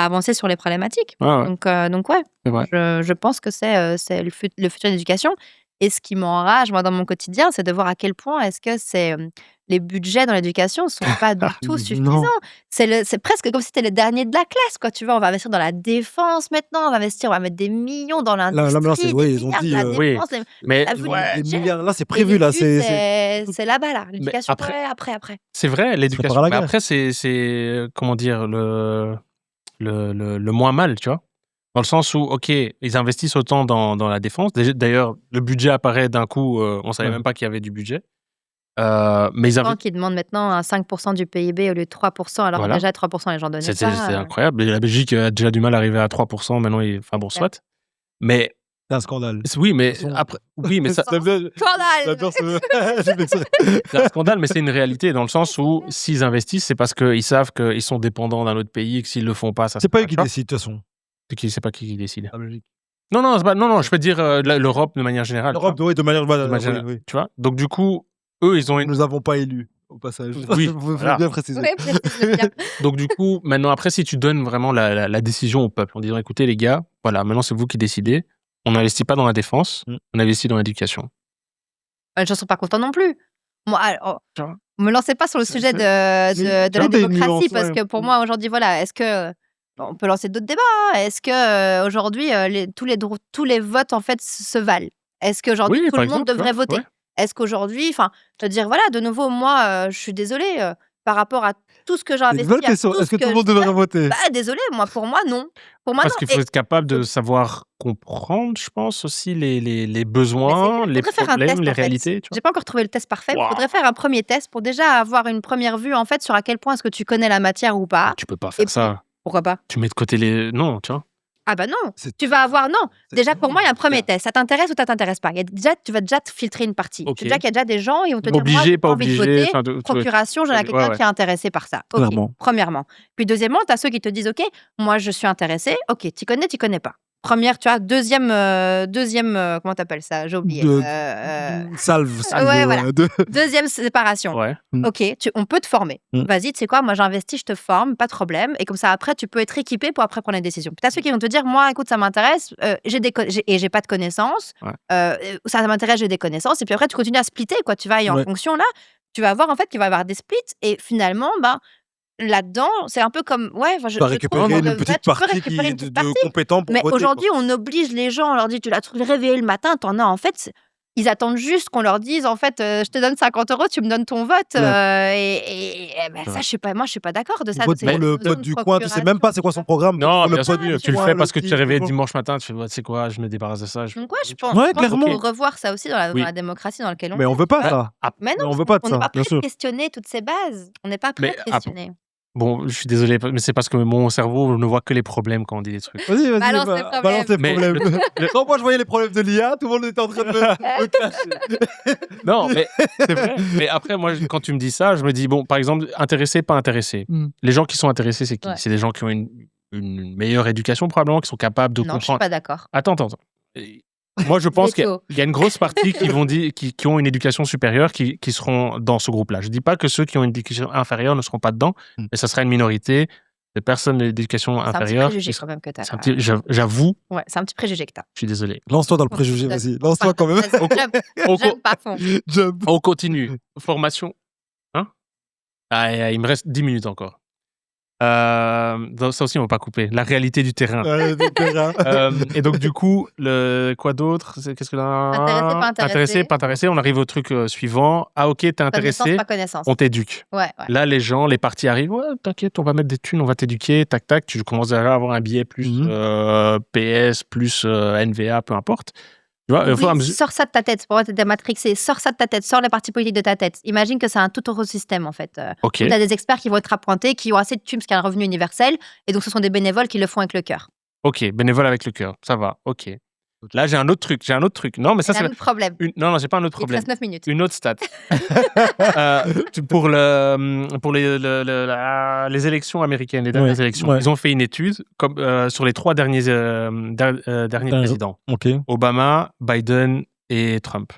[SPEAKER 1] avancer sur les problématiques.
[SPEAKER 3] Ouais.
[SPEAKER 1] Donc ouais,
[SPEAKER 3] C'est vrai.
[SPEAKER 1] je pense que c'est le futur de l'éducation. Et ce qui m'enrage, moi, dans mon quotidien, c'est de voir à quel point est-ce que les budgets dans l'éducation ne sont pas du tout
[SPEAKER 2] Non.
[SPEAKER 1] suffisants. C'est presque comme si c'était le dernier de la classe, quoi. Tu vois, on va investir dans la défense maintenant, on va mettre des millions dans l'industrie.
[SPEAKER 2] Là, c'est- ouais, ils ont
[SPEAKER 1] des
[SPEAKER 2] dit,
[SPEAKER 1] milliards de la
[SPEAKER 3] oui.
[SPEAKER 1] défense,
[SPEAKER 3] Mais
[SPEAKER 1] la vue
[SPEAKER 2] Les
[SPEAKER 1] du budget.
[SPEAKER 2] milliards, là, c'est prévu, là.
[SPEAKER 1] Les études, c'est là-bas, là. L'éducation,
[SPEAKER 3] après-
[SPEAKER 1] après.
[SPEAKER 3] c'est vrai, l'éducation.
[SPEAKER 2] prépare à la
[SPEAKER 3] Mais
[SPEAKER 2] guerre.
[SPEAKER 3] après, c'est comment dire le moins mal, tu vois. Dans le sens où, ok, ils investissent autant dans la défense. D'ailleurs, le budget apparaît d'un coup, on savait
[SPEAKER 2] Ouais.
[SPEAKER 3] même pas qu'il y avait du budget. Mais ils
[SPEAKER 1] Qui demandent maintenant un 5% du PIB au lieu de 3%, alors
[SPEAKER 3] Voilà.
[SPEAKER 1] que déjà 3% les gens donnaient
[SPEAKER 3] c'était
[SPEAKER 1] pas.
[SPEAKER 3] incroyable. Et la Belgique a déjà du mal à arriver à 3%. Maintenant, enfin bon, soit. Mais
[SPEAKER 2] C'est un scandale.
[SPEAKER 3] oui, mais
[SPEAKER 2] De toute façon.
[SPEAKER 3] après, oui, mais ça,
[SPEAKER 1] Scandale.
[SPEAKER 3] c'est un scandale, mais c'est une réalité dans le sens où s'ils investissent, c'est parce qu'ils savent qu'ils sont dépendants d'un autre pays et que s'ils le font pas, ça.
[SPEAKER 2] C'est pas eux
[SPEAKER 3] tu
[SPEAKER 2] qui
[SPEAKER 3] vois.
[SPEAKER 2] décident, de toute façon.
[SPEAKER 3] C'est pas qui décide.
[SPEAKER 2] La Belgique.
[SPEAKER 3] Non, c'est pas, non, je peux dire l'Europe de manière générale. tu vois.
[SPEAKER 2] L'Europe, oui, de manière
[SPEAKER 3] De
[SPEAKER 2] oui.
[SPEAKER 3] Tu vois. Donc du coup, eux, ils ont une.
[SPEAKER 2] Nous n'avons pas élu, au passage.
[SPEAKER 3] Oui,
[SPEAKER 2] Faut
[SPEAKER 3] voilà.
[SPEAKER 2] bien préciser.
[SPEAKER 1] Ouais, précise-le bien.
[SPEAKER 3] Donc du coup, maintenant, après, si tu donnes vraiment la décision au peuple en disant, écoutez les gars, voilà, maintenant c'est vous qui décidez. On n'investit pas dans la défense, on investit dans l'éducation.
[SPEAKER 1] Les gens sont pas contents non plus. Moi,
[SPEAKER 3] Tu vois.
[SPEAKER 1] me lancez pas sur le sujet de la
[SPEAKER 2] tu vois, t'as une
[SPEAKER 1] démocratie,
[SPEAKER 2] nuance,
[SPEAKER 1] parce
[SPEAKER 2] ouais.
[SPEAKER 1] que pour moi, aujourd'hui, voilà, est-ce que. On peut lancer d'autres débats. Hein. Est-ce que aujourd'hui, tous les votes, en fait, se valent? Est-ce qu'aujourd'hui,
[SPEAKER 3] Oui,
[SPEAKER 1] tout
[SPEAKER 3] par
[SPEAKER 1] le monde
[SPEAKER 3] exemple,
[SPEAKER 1] devrait
[SPEAKER 3] tu vois,
[SPEAKER 1] voter?
[SPEAKER 3] ouais.
[SPEAKER 1] Est-ce qu'aujourd'hui, enfin, je veux dire, voilà, de nouveau, moi, je suis désolée. par rapport à tout ce que j'ai
[SPEAKER 2] C'est une
[SPEAKER 1] investi,
[SPEAKER 2] bonne
[SPEAKER 1] à
[SPEAKER 2] question.
[SPEAKER 1] tout
[SPEAKER 2] Est-ce
[SPEAKER 1] ce
[SPEAKER 2] que tout le
[SPEAKER 1] que
[SPEAKER 2] monde devrait voter?
[SPEAKER 1] désolé, pour moi, non. Pour moi,
[SPEAKER 3] Parce
[SPEAKER 1] non.
[SPEAKER 3] qu'il faut
[SPEAKER 1] Et
[SPEAKER 3] être capable de savoir comprendre, je pense, aussi les
[SPEAKER 1] mais c'est
[SPEAKER 3] besoins,
[SPEAKER 1] clair,
[SPEAKER 3] les
[SPEAKER 1] faudrait faire un
[SPEAKER 3] problèmes,
[SPEAKER 1] test
[SPEAKER 3] les
[SPEAKER 1] en fait.
[SPEAKER 3] réalités, tu vois.
[SPEAKER 1] J'ai pas encore trouvé le test parfait, mais
[SPEAKER 3] Waouh!
[SPEAKER 1] faudrait faire un premier test pour déjà avoir une première vue en fait sur à quel point est-ce que tu connais la matière ou
[SPEAKER 3] Mais
[SPEAKER 1] pas.
[SPEAKER 3] tu peux pas
[SPEAKER 1] Et
[SPEAKER 3] faire
[SPEAKER 1] puis,
[SPEAKER 3] ça.
[SPEAKER 1] pourquoi pas?
[SPEAKER 3] Tu mets de côté les non, tu vois?
[SPEAKER 1] Ah bah non,
[SPEAKER 2] C'est
[SPEAKER 1] tu vas avoir non.
[SPEAKER 2] c'est
[SPEAKER 1] Déjà pour moi, il y a un premier
[SPEAKER 2] clair.
[SPEAKER 1] test. Ça t'intéresse ou ça t'intéresse pas? Tu vas déjà te filtrer une partie.
[SPEAKER 3] OK.
[SPEAKER 1] C'est déjà qu'il y a déjà des gens, ils vont te dire moi,
[SPEAKER 3] Obligé,
[SPEAKER 1] j'ai
[SPEAKER 3] pas
[SPEAKER 1] pas envie de
[SPEAKER 3] obligé,
[SPEAKER 1] voter.
[SPEAKER 3] enfin de
[SPEAKER 1] Procuration, j'en ai
[SPEAKER 3] ouais,
[SPEAKER 1] quelqu'un
[SPEAKER 3] ouais.
[SPEAKER 1] qui est intéressé par ça. OK,
[SPEAKER 2] Clairement.
[SPEAKER 1] premièrement. Puis deuxièmement, tu as ceux qui te disent OK, moi je suis intéressé. OK, tu connais pas. Première, tu vois, deuxième, comment t'appelles ça? J'ai oublié.
[SPEAKER 2] De salve
[SPEAKER 1] Ouais, voilà.
[SPEAKER 2] de
[SPEAKER 1] Deuxième séparation.
[SPEAKER 3] Ouais.
[SPEAKER 1] OK, on peut te former. Vas-y, tu sais quoi, moi j'investis, je te forme, pas de problème. Et comme ça, après, tu peux être équipé pour après prendre les décisions. Puis t'as ceux qui vont te dire, moi, écoute, ça m'intéresse, j'ai pas de connaissances.
[SPEAKER 3] Ouais.
[SPEAKER 1] Ça m'intéresse, j'ai des connaissances. Et puis après, tu continues à splitter, quoi. Tu vas y en
[SPEAKER 2] Ouais.
[SPEAKER 1] fonction, là, tu vas voir en fait qu'il va y avoir des splits. Et finalement, là-dedans, c'est un peu comme je
[SPEAKER 2] Tu vas récupérer
[SPEAKER 1] trouve qu'on
[SPEAKER 2] une
[SPEAKER 1] devrait
[SPEAKER 2] petite
[SPEAKER 1] tu peux
[SPEAKER 2] partie
[SPEAKER 1] récupérer une petite
[SPEAKER 2] de
[SPEAKER 1] partie.
[SPEAKER 2] compétents pour
[SPEAKER 1] Mais
[SPEAKER 2] voter, quoi.
[SPEAKER 1] aujourd'hui, on oblige les gens, on leur dit: «Tu l'as réveillé le matin, t'en as». En fait, ils attendent juste qu'on leur dise: «En fait, je te donne 50 €, tu me donnes ton vote».
[SPEAKER 2] Ouais.
[SPEAKER 1] Ça,
[SPEAKER 3] Ouais.
[SPEAKER 1] je suis pas d'accord de ça.
[SPEAKER 2] Vote
[SPEAKER 1] C'est
[SPEAKER 2] pour
[SPEAKER 1] une
[SPEAKER 2] le
[SPEAKER 1] notion
[SPEAKER 2] pote
[SPEAKER 1] de
[SPEAKER 2] du coin, tu sais même
[SPEAKER 1] procuration,
[SPEAKER 2] pas c'est quoi son programme.
[SPEAKER 3] Non,
[SPEAKER 2] Pour le
[SPEAKER 3] bien
[SPEAKER 2] pote
[SPEAKER 3] sûr,
[SPEAKER 2] du
[SPEAKER 3] tu le
[SPEAKER 2] coin,
[SPEAKER 3] fais
[SPEAKER 2] le
[SPEAKER 3] parce que tu
[SPEAKER 2] petit,
[SPEAKER 3] t'es réveillé
[SPEAKER 2] bon.
[SPEAKER 3] dimanche matin, tu fais: «Ouais, tu sais quoi? Je me débarrasse de ça, je
[SPEAKER 1] Donc je
[SPEAKER 3] tu
[SPEAKER 1] pense
[SPEAKER 2] Ouais,
[SPEAKER 1] qu'il
[SPEAKER 2] clairement.
[SPEAKER 1] faut revoir ça aussi dans
[SPEAKER 3] Oui.
[SPEAKER 1] la démocratie dans laquelle on
[SPEAKER 2] Mais on
[SPEAKER 1] est.
[SPEAKER 2] veut pas
[SPEAKER 3] Ah,
[SPEAKER 2] ça.
[SPEAKER 3] ap
[SPEAKER 1] Mais
[SPEAKER 2] Mais
[SPEAKER 1] non,
[SPEAKER 2] on veut pas de
[SPEAKER 1] on n'est
[SPEAKER 2] ça,
[SPEAKER 1] pas
[SPEAKER 2] bien
[SPEAKER 1] prêt de
[SPEAKER 2] sûr.
[SPEAKER 1] questionner toutes ces bases. On n'est pas prêt
[SPEAKER 3] mais
[SPEAKER 1] de questionner.
[SPEAKER 3] bon, je suis désolé, mais c'est parce que mon cerveau ne voit que les problèmes quand on dit des trucs.
[SPEAKER 2] Vas-y,
[SPEAKER 1] Balance tes
[SPEAKER 2] balance tes
[SPEAKER 3] Mais
[SPEAKER 2] problèmes.
[SPEAKER 3] le
[SPEAKER 2] Quand moi je voyais les problèmes de l'IA, tout le monde était en train de me cacher.
[SPEAKER 3] non, mais c'est vrai. Mais après, moi, quand tu me dis ça, je me dis, bon, par exemple, intéressé, pas intéressé. Les gens qui sont intéressés, c'est qui?
[SPEAKER 1] Ouais.
[SPEAKER 3] C'est des gens qui ont une meilleure éducation, probablement, qui sont capables de
[SPEAKER 1] Non, je suis
[SPEAKER 3] comprendre.
[SPEAKER 1] pas d'accord.
[SPEAKER 3] Attends. Moi, je pense qu'il
[SPEAKER 1] Veto.
[SPEAKER 3] y a une grosse partie qui ont une éducation supérieure qui seront dans ce groupe-là. Je dis pas que ceux qui ont une éducation inférieure ne seront pas dedans, mais ça sera une minorité de personnes d'éducation
[SPEAKER 1] C'est un petit
[SPEAKER 3] inférieure.
[SPEAKER 1] préjugé quand même que tu as.
[SPEAKER 3] J'avoue,
[SPEAKER 1] Ouais, c'est un petit préjugé que tu as.
[SPEAKER 3] je suis désolé.
[SPEAKER 2] Lance-toi dans le préjugé, vas-y. Lance-toi quand même.
[SPEAKER 1] J'aime pas fond.
[SPEAKER 2] Jump.
[SPEAKER 3] On continue. Formation. Hein? Ah, il me reste 10 minutes encore. Ça aussi, on va pas couper. La réalité du terrain.
[SPEAKER 2] Du terrain.
[SPEAKER 3] Et donc, du coup, quoi d'autre? Qu'est-ce que
[SPEAKER 1] Intéressé, pas intéressé.
[SPEAKER 3] On arrive au truc suivant. Ah, ok, t'es
[SPEAKER 1] Connaissance,
[SPEAKER 3] intéressé.
[SPEAKER 1] pas connaissance.
[SPEAKER 3] On t'éduque.
[SPEAKER 1] Ouais.
[SPEAKER 3] Là, les gens, les partis arrivent. Ouais, t'inquiète, on va mettre des thunes, on va t'éduquer. Tac, tac. Tu commences déjà à avoir un billet plus PS, plus NVA, peu importe. Tu vois,
[SPEAKER 1] Sors ça de ta tête. Pour moi, t'es matrixé. Sors ça de ta tête. Sors les partis politiques de ta tête. Imagine que c'est un tout autre système, en fait.
[SPEAKER 3] Ok.
[SPEAKER 1] Où t'as des experts qui vont être appointés, qui ont assez de thunes parce qu'il y a un revenu universel. Et donc, ce sont des bénévoles qui le font avec le cœur.
[SPEAKER 3] Ok, bénévole avec le cœur. Ça va, ok. Là, j'ai un autre truc. Non, mais ça,
[SPEAKER 1] c'est un autre problème.
[SPEAKER 3] Non, j'ai pas un autre
[SPEAKER 1] Il te
[SPEAKER 3] problème.
[SPEAKER 1] reste 9 minutes.
[SPEAKER 3] Une autre stat. Pour les élections américaines, les dernières élections, ils ont fait une étude sur les 3 derniers présidents.
[SPEAKER 2] Ok.
[SPEAKER 3] Obama, Biden et Trump.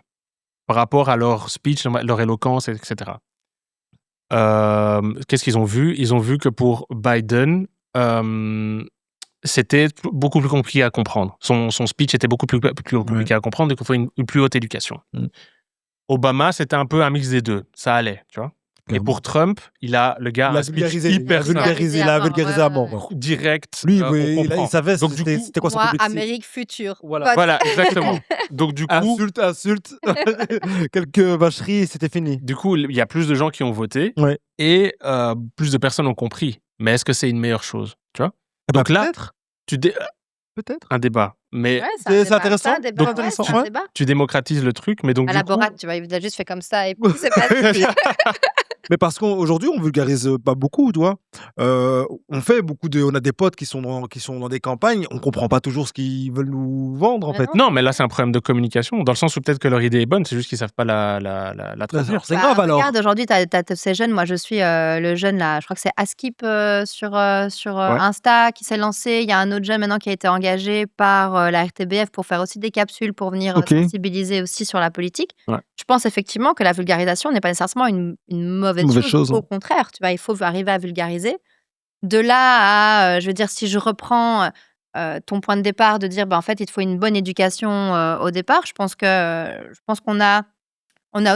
[SPEAKER 3] Par rapport à leur speech, leur éloquence, etc. Qu'est-ce qu'ils ont vu? Ils ont vu que pour Biden, c'était beaucoup plus compliqué à comprendre. Son speech était beaucoup plus compliqué à comprendre, donc il faut une plus haute éducation. Obama, c'était un peu un mix des deux. Ça allait, tu vois. Et pour Trump, il a un speech hyper
[SPEAKER 2] vulgarisé, il a vulgarisé à mort.
[SPEAKER 3] direct.
[SPEAKER 2] Lui, il savait
[SPEAKER 3] Donc,
[SPEAKER 2] c'était quoi son
[SPEAKER 1] Moi,
[SPEAKER 2] public.
[SPEAKER 1] Amérique future.
[SPEAKER 3] Voilà, exactement. Donc du coup,
[SPEAKER 2] insulte, quelques vacheries, c'était fini.
[SPEAKER 3] Du coup, il y a plus de gens qui ont voté et plus de personnes ont compris. Mais est-ce que c'est une meilleure chose, tu vois? Donc là,
[SPEAKER 2] peut-être
[SPEAKER 3] un débat. Mais
[SPEAKER 2] c'est intéressant.
[SPEAKER 1] Donc,
[SPEAKER 3] tu démocratises le truc, mais donc
[SPEAKER 1] à la Borat, tu vois, il a juste fait comme ça et puis c'est passé.
[SPEAKER 2] Mais parce qu'aujourd'hui, on vulgarise pas beaucoup, tu vois. On a des potes qui sont dans des campagnes, on comprend pas toujours ce qu'ils veulent nous vendre, en fait.
[SPEAKER 3] Non, mais là, c'est un problème de communication, dans le sens où peut-être que leur idée est bonne, c'est juste qu'ils savent pas la traduire.
[SPEAKER 2] C'est grave, alors.
[SPEAKER 1] Regarde, aujourd'hui, t'as ces jeunes, moi je suis le jeune là, je crois que c'est Askip sur Insta qui s'est lancé. Il y a un autre jeune maintenant qui a été engagé par la RTBF pour faire aussi des capsules pour venir sensibiliser aussi sur la politique. Je pense effectivement que la vulgarisation n'est pas nécessairement une mauvaise chose. Au contraire, tu vois, il faut arriver à vulgariser. De là à, je veux dire, si je reprends ton point de départ de dire, en fait, il te faut une bonne éducation au départ, je pense qu'on a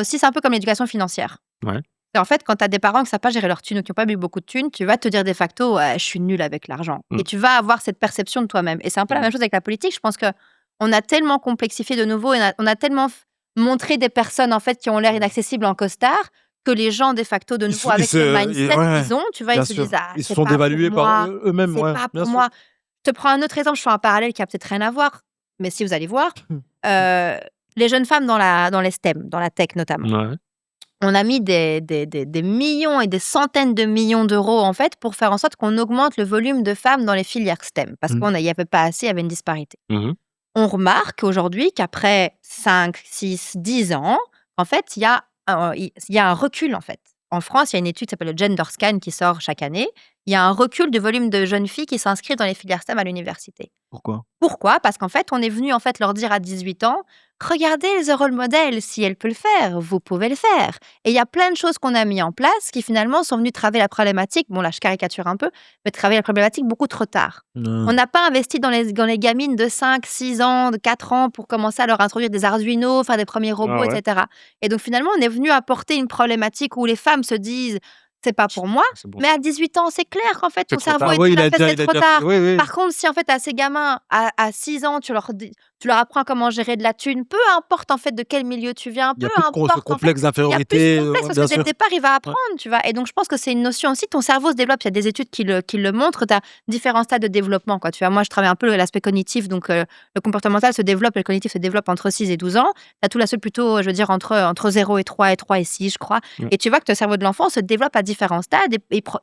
[SPEAKER 1] aussi, c'est un peu comme l'éducation financière. Et en fait, quand tu as des parents qui ne savent pas gérer leur thune ou qui n'ont pas eu beaucoup de thunes, tu vas te dire de facto, je suis nul avec l'argent. Et tu vas avoir cette perception de toi-même. Et c'est un peu la même chose avec la politique. Je pense qu'on a tellement complexifié de nouveau, et on a tellement montré des personnes en fait qui ont l'air inaccessibles en costard, que les gens, de facto, de
[SPEAKER 2] Ils
[SPEAKER 1] nouveau,
[SPEAKER 2] se
[SPEAKER 1] avec le
[SPEAKER 2] ouais,
[SPEAKER 1] mindset
[SPEAKER 2] ouais,
[SPEAKER 1] qu'ils ont, tu vois,
[SPEAKER 2] bien
[SPEAKER 1] ils se
[SPEAKER 2] sûr.
[SPEAKER 1] disent: «Ah,
[SPEAKER 2] Ils se
[SPEAKER 1] c'est
[SPEAKER 2] sont
[SPEAKER 1] pas pour
[SPEAKER 2] dévalués par
[SPEAKER 1] moi,
[SPEAKER 2] eux-mêmes,
[SPEAKER 1] c'est
[SPEAKER 2] ouais,
[SPEAKER 1] pas
[SPEAKER 2] bien
[SPEAKER 1] pour
[SPEAKER 2] sûr.
[SPEAKER 1] moi». Je te prends un autre exemple, je fais un parallèle qui a peut-être rien à voir, mais si vous allez voir, heu, les jeunes femmes dans les STEM, dans la tech notamment.
[SPEAKER 3] Ouais.
[SPEAKER 1] On a mis des millions et des centaines de millions d'euros, en fait, pour faire en sorte qu'on augmente le volume de femmes dans les filières STEM, parce
[SPEAKER 2] Mmh.
[SPEAKER 1] qu'il y avait pas assez, il y avait une disparité.
[SPEAKER 3] Mmh.
[SPEAKER 1] On remarque aujourd'hui qu'après 5, 6, 10 ans, en fait, il y a un recul, en fait. En France, il y a une étude qui s'appelle le Gender Scan qui sort chaque année. Il y a un recul du volume de jeunes filles qui s'inscrivent dans les filières STEM à l'université.
[SPEAKER 2] Pourquoi?
[SPEAKER 1] Pourquoi? Parce qu'en fait, on est venu en fait leur dire à 18 ans: «Regardez the role model, si elle peut le faire, vous pouvez le faire». Et il y a plein de choses qu'on a mis en place qui finalement sont venues travailler la problématique, bon là je caricature un peu, mais travailler la problématique beaucoup trop tard. On n'a pas investi dans les gamines de 5, 6 ans, de 4 ans pour commencer à leur introduire des Arduino, faire des premiers robots,
[SPEAKER 3] Ah ouais.
[SPEAKER 1] etc. Et donc finalement, on est venu apporter une problématique où les femmes se disent: «C'est pas pour moi».
[SPEAKER 3] C'est bon.
[SPEAKER 1] Mais à 18 ans, c'est clair qu'en fait,
[SPEAKER 3] C'est
[SPEAKER 1] ton
[SPEAKER 3] trop
[SPEAKER 1] cerveau
[SPEAKER 3] tard.
[SPEAKER 1] est
[SPEAKER 2] oui,
[SPEAKER 1] déjà fait, c'est trop tard.
[SPEAKER 2] oui, oui.
[SPEAKER 1] Par contre, si en fait à ces gamins, à 6 ans, tu leur apprends comment gérer de la thune, peu importe en fait de quel milieu tu viens,
[SPEAKER 2] Il y
[SPEAKER 1] peu
[SPEAKER 2] a plus de ce
[SPEAKER 1] importe en fait,
[SPEAKER 2] complexe
[SPEAKER 1] il y a plus
[SPEAKER 2] d'infériorité,
[SPEAKER 1] de complexe parce
[SPEAKER 2] bien
[SPEAKER 1] que dès le
[SPEAKER 2] sûr.
[SPEAKER 1] départ, il va apprendre, tu vois. Et donc, je pense que c'est une notion aussi, ton cerveau se développe, il y a des études qui le montrent, tu as différents stades de développement, quoi. Tu vois, moi, je travaille un peu l'aspect cognitif, donc le comportemental se développe, le cognitif se développe entre 6 et 12 ans. Tu as tout l'aspect plutôt, je veux dire, entre 0 et 3 et 3 et 6, je crois.
[SPEAKER 3] Ouais.
[SPEAKER 1] Et tu vois que le cerveau de l'enfant se développe à différents stades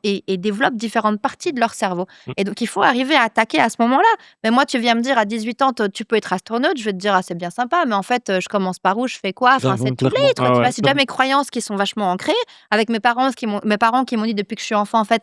[SPEAKER 1] et développe différentes parties de leur cerveau. Et donc, il faut arriver à attaquer à ce moment-là. Mais moi, tu viens me dire à 18 ans, tu peux être astronaute, je vais te dire, ah, c'est bien sympa, mais en fait, je commence par où, je fais quoi? Enfin, c'est too late, quoi,
[SPEAKER 3] Ah
[SPEAKER 1] tu
[SPEAKER 3] ouais.
[SPEAKER 1] vois. C'est déjà mes croyances qui sont vachement ancrées. Avec mes parents qui m'ont dit depuis que je suis enfant, en fait,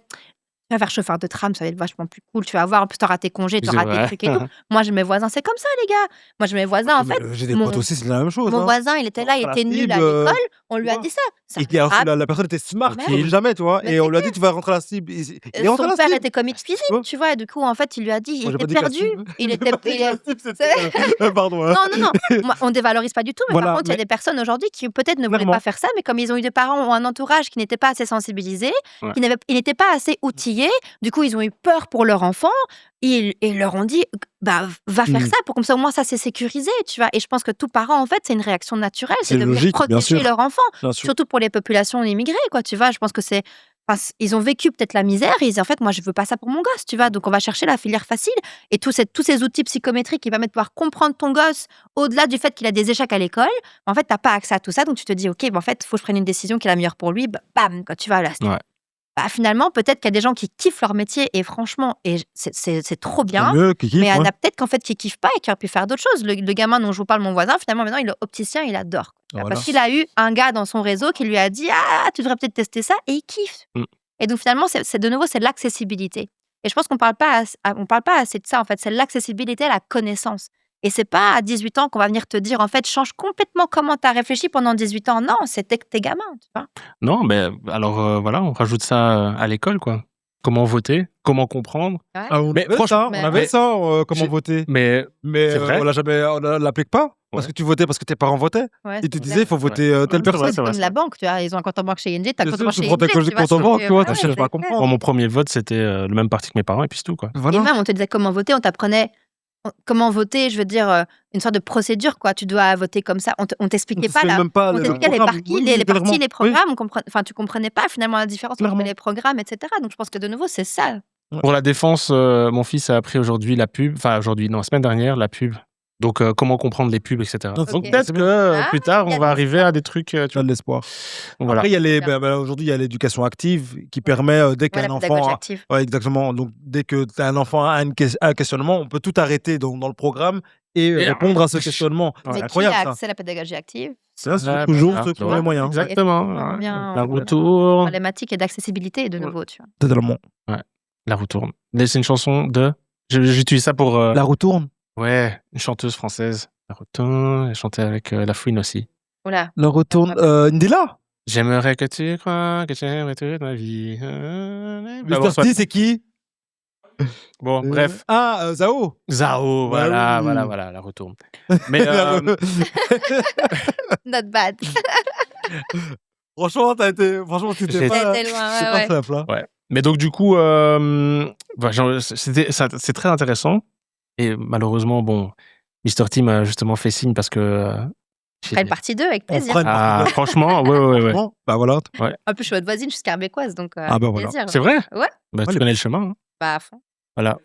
[SPEAKER 1] tu vas faire chauffeur de tram, ça va être vachement plus cool. Tu vas voir, en plus, tu auras tes congés, tu
[SPEAKER 3] C'est
[SPEAKER 1] auras des
[SPEAKER 3] vrai.
[SPEAKER 1] trucs et tout. Moi, mes voisins, c'est comme ça, les gars. Moi, mes voisins, en fait,
[SPEAKER 2] J'ai des
[SPEAKER 1] mon,
[SPEAKER 2] potes aussi, c'est la même chose,
[SPEAKER 1] mon
[SPEAKER 2] hein.
[SPEAKER 1] voisin, il était là, il
[SPEAKER 2] À la
[SPEAKER 1] était nul à
[SPEAKER 2] cible,
[SPEAKER 1] l'école. On
[SPEAKER 2] tu
[SPEAKER 1] lui a
[SPEAKER 2] vois?
[SPEAKER 1] dit ça. Ça
[SPEAKER 2] Et alors que
[SPEAKER 1] frappe.
[SPEAKER 2] la personne était smart,
[SPEAKER 1] Mais
[SPEAKER 2] comme
[SPEAKER 1] oui.
[SPEAKER 2] jamais, tu vois?
[SPEAKER 1] Mais
[SPEAKER 2] Et
[SPEAKER 1] c'est
[SPEAKER 2] on lui a
[SPEAKER 1] clair.
[SPEAKER 2] dit: «Tu vas rentrer à la cible». Il est rentré à
[SPEAKER 1] Son
[SPEAKER 2] la
[SPEAKER 1] père
[SPEAKER 2] cible,
[SPEAKER 1] était comic cuisine,
[SPEAKER 2] tu vois?
[SPEAKER 1] tu vois. Et du coup, en fait, il lui a dit, il
[SPEAKER 2] Moi, j'ai
[SPEAKER 1] était
[SPEAKER 2] pas dit que la
[SPEAKER 1] perdu.
[SPEAKER 2] cible
[SPEAKER 1] Il
[SPEAKER 2] j'ai
[SPEAKER 1] était.
[SPEAKER 2] pas dit que la cible, c'était pardon, hein.
[SPEAKER 1] Non, non, non. Moi, on dévalorise pas du tout, mais par
[SPEAKER 2] Voilà,
[SPEAKER 1] contre, il y a
[SPEAKER 2] mais
[SPEAKER 1] des personnes aujourd'hui qui peut-être ne voulaient
[SPEAKER 2] clairement.
[SPEAKER 1] pas faire ça, mais comme ils ont eu des parents ou un entourage qui n'était pas assez sensibilisés,
[SPEAKER 3] Ouais.
[SPEAKER 1] ils n'étaient pas assez outillés, du coup, ils ont eu peur pour leur enfant, et ils leur ont dit, bah, va faire
[SPEAKER 2] Mmh.
[SPEAKER 1] ça, pour comme ça, au moins, ça, c'est sécurisé, tu vois. Et je pense que tout parent, en fait, c'est une réaction naturelle, c'est
[SPEAKER 2] C'est
[SPEAKER 1] de venir
[SPEAKER 2] logique, bien
[SPEAKER 1] protéger
[SPEAKER 2] sûr,
[SPEAKER 1] leur enfant,
[SPEAKER 2] bien sûr.
[SPEAKER 1] surtout pour les populations immigrées, quoi, tu vois. Je pense que c'est. Enfin, ils ont vécu peut-être la misère et ils disent en fait, moi, je veux pas ça pour mon gosse, tu vois. Donc, on va chercher la filière facile et tous ces outils psychométriques qui permettent de pouvoir comprendre ton gosse au-delà du fait qu'il a des échecs à l'école. En fait, t'as pas accès à tout ça, donc tu te dis, ok, en fait, il faut que je prenne une décision qui est la meilleure pour lui. Bam, quand tu vas là.
[SPEAKER 3] Ouais.
[SPEAKER 1] Bah, finalement, peut-être qu'il y a des gens qui kiffent leur métier et franchement, et c'est trop
[SPEAKER 2] Tant
[SPEAKER 1] bien.
[SPEAKER 2] mieux, qui kiffe,
[SPEAKER 1] Mais il y en
[SPEAKER 2] ouais.
[SPEAKER 1] a peut-être qu'en fait qui kiffent pas et qui auraient pu faire d'autres choses. Le gamin dont je vous parle, mon voisin, finalement, maintenant, il est opticien, il adore.
[SPEAKER 2] Voilà.
[SPEAKER 1] Parce qu'il a eu un gars dans son réseau qui lui a dit, ah, tu devrais peut-être tester ça, et il kiffe.
[SPEAKER 3] Mmh.
[SPEAKER 1] Et donc finalement, c'est de nouveau, c'est l'accessibilité. Et je pense qu'on parle pas assez de ça, en fait. C'est l'accessibilité à la connaissance. Et c'est pas à 18 ans qu'on va venir te dire, en fait, change complètement comment tu as réfléchi pendant 18 ans. Non, c'était que t'es gamin, tu vois.
[SPEAKER 3] Non, mais alors voilà, on rajoute ça à l'école, quoi. Comment voter, comment comprendre.
[SPEAKER 1] Ouais.
[SPEAKER 2] Ah, on
[SPEAKER 3] Mais
[SPEAKER 2] avait
[SPEAKER 3] franchement,
[SPEAKER 2] ça, on avait ça, comment
[SPEAKER 3] j'ai-
[SPEAKER 2] voter.
[SPEAKER 3] Mais
[SPEAKER 2] Mais
[SPEAKER 3] c'est vrai.
[SPEAKER 2] on l'applique pas. Parce
[SPEAKER 3] Ouais.
[SPEAKER 2] que tu votais parce que tes parents votaient.
[SPEAKER 1] Ouais,
[SPEAKER 2] Ils te
[SPEAKER 1] c'est
[SPEAKER 2] disaient, il faut
[SPEAKER 3] vrai.
[SPEAKER 2] voter telle
[SPEAKER 3] Ouais, c'est
[SPEAKER 2] personne.
[SPEAKER 3] vrai,
[SPEAKER 1] C'est comme
[SPEAKER 3] c'est
[SPEAKER 1] la
[SPEAKER 3] vrai.
[SPEAKER 1] banque, tu vois, ils ont un compte en banque chez ING, t'as un
[SPEAKER 2] Bien
[SPEAKER 1] compte en
[SPEAKER 2] sûr,
[SPEAKER 1] banque
[SPEAKER 2] tu
[SPEAKER 1] chez
[SPEAKER 2] prends tes
[SPEAKER 1] ING, tu vois.
[SPEAKER 2] comptes en banque, tu vois,
[SPEAKER 1] Ouais,
[SPEAKER 2] t'achètes
[SPEAKER 1] c'est
[SPEAKER 2] pas à
[SPEAKER 1] clair.
[SPEAKER 2] comprendre.
[SPEAKER 3] Mon premier vote, c'était le même parti que mes parents, et puis c'est tout, quoi.
[SPEAKER 1] Et
[SPEAKER 2] Voilà.
[SPEAKER 1] même, on te disait comment voter, on t'apprenait comment voter, je veux dire, une sorte de procédure, quoi. Tu dois voter comme ça. On t'expliquait pas
[SPEAKER 2] C'est même pas
[SPEAKER 1] on
[SPEAKER 2] le
[SPEAKER 1] t'expliquait les
[SPEAKER 2] programme.
[SPEAKER 1] parties,
[SPEAKER 2] Oui,
[SPEAKER 1] les
[SPEAKER 2] clairement.
[SPEAKER 1] parties, les
[SPEAKER 2] Oui,
[SPEAKER 1] programmes, enfin, tu comprenais pas finalement la différence entre
[SPEAKER 2] clairement.
[SPEAKER 1] les programmes, etc. Donc, je pense que de nouveau, c'est ça.
[SPEAKER 3] Pour la défense, mon fils a appris aujourd'hui la pub, enfin aujourd'hui, non, la semaine dernière, la pub. Donc, comment comprendre les pubs, etc.
[SPEAKER 2] Non,
[SPEAKER 3] Donc,
[SPEAKER 1] Ok.
[SPEAKER 3] peut-être
[SPEAKER 2] c'est
[SPEAKER 3] que
[SPEAKER 2] bien.
[SPEAKER 1] Ah,
[SPEAKER 3] plus tard,
[SPEAKER 1] il y a
[SPEAKER 3] on
[SPEAKER 1] de
[SPEAKER 3] va arriver à des trucs, tu
[SPEAKER 2] Tu as
[SPEAKER 3] vois.
[SPEAKER 2] de l'espoir.
[SPEAKER 3] Donc, voilà.
[SPEAKER 2] Après, il y a les,
[SPEAKER 1] Bien.
[SPEAKER 2] aujourd'hui, il y a l'éducation active qui permet, dès
[SPEAKER 1] Ouais,
[SPEAKER 2] qu'un
[SPEAKER 1] la pédagogie
[SPEAKER 2] enfant.
[SPEAKER 1] active.
[SPEAKER 2] Ouais, exactement. Donc, dès que un enfant a un questionnement, on peut tout arrêter dans le programme et
[SPEAKER 3] Et-
[SPEAKER 2] répondre à ce questionnement.
[SPEAKER 3] Ouais.
[SPEAKER 2] C'est
[SPEAKER 1] Mais qui
[SPEAKER 2] incroyable,
[SPEAKER 1] a
[SPEAKER 2] ça.
[SPEAKER 1] accès à la pédagogie active?
[SPEAKER 2] Bien sûr,
[SPEAKER 3] Ouais,
[SPEAKER 2] toujours
[SPEAKER 3] bah,
[SPEAKER 2] ceux qui
[SPEAKER 3] tu
[SPEAKER 2] ont
[SPEAKER 3] vois.
[SPEAKER 2] les moyens.
[SPEAKER 3] Exactement.
[SPEAKER 1] On
[SPEAKER 3] ouais.
[SPEAKER 1] revient
[SPEAKER 3] La
[SPEAKER 1] au
[SPEAKER 3] roue tourne.
[SPEAKER 1] problématique et d'accessibilité de nouveau, tu vois.
[SPEAKER 2] Totalement.
[SPEAKER 3] Ouais, la roue tourne. Mais c'est une chanson de. J'utilise ça pour.
[SPEAKER 2] La roue tourne.
[SPEAKER 3] Ouais, une chanteuse française. La roue tourne. Elle chantait avec La Fouine aussi.
[SPEAKER 1] Oula.
[SPEAKER 2] La roue tourne. Ndila.
[SPEAKER 3] J'aimerais que tu crois que j'aimerais toute ma vie. Bah, bon,
[SPEAKER 2] Mr.
[SPEAKER 3] soit.
[SPEAKER 2] T, c'est qui?
[SPEAKER 3] Bon, bref.
[SPEAKER 2] Ah, Zao.
[SPEAKER 3] Zao,
[SPEAKER 2] Bah
[SPEAKER 3] voilà,
[SPEAKER 2] oui.
[SPEAKER 3] voilà, la roue tourne. Mais
[SPEAKER 1] Not bad.
[SPEAKER 2] Franchement, c'était
[SPEAKER 3] J'ai-
[SPEAKER 2] pas,
[SPEAKER 1] T'as été loin,
[SPEAKER 2] c'est
[SPEAKER 1] ouais,
[SPEAKER 2] pas
[SPEAKER 1] ouais.
[SPEAKER 2] simple. Hein.
[SPEAKER 3] ouais. Mais donc du coup, c'est très intéressant. Et malheureusement, bon, Mr. T m'a justement fait signe parce que
[SPEAKER 1] On fera une partie 2 avec
[SPEAKER 2] On
[SPEAKER 1] plaisir.
[SPEAKER 2] fera une partie 2.
[SPEAKER 3] Franchement, ouais.
[SPEAKER 2] Bon, bah voilà.
[SPEAKER 1] En plus, je suis votre voisine, je suis scarbecoise, donc
[SPEAKER 2] Ah bah voilà.
[SPEAKER 1] plaisir.
[SPEAKER 3] C'est vrai?
[SPEAKER 1] Ouais.
[SPEAKER 3] Bah, tu
[SPEAKER 2] Ouais,
[SPEAKER 3] connais le chemin. Hein.
[SPEAKER 1] Bah, à fond.
[SPEAKER 3] Voilà.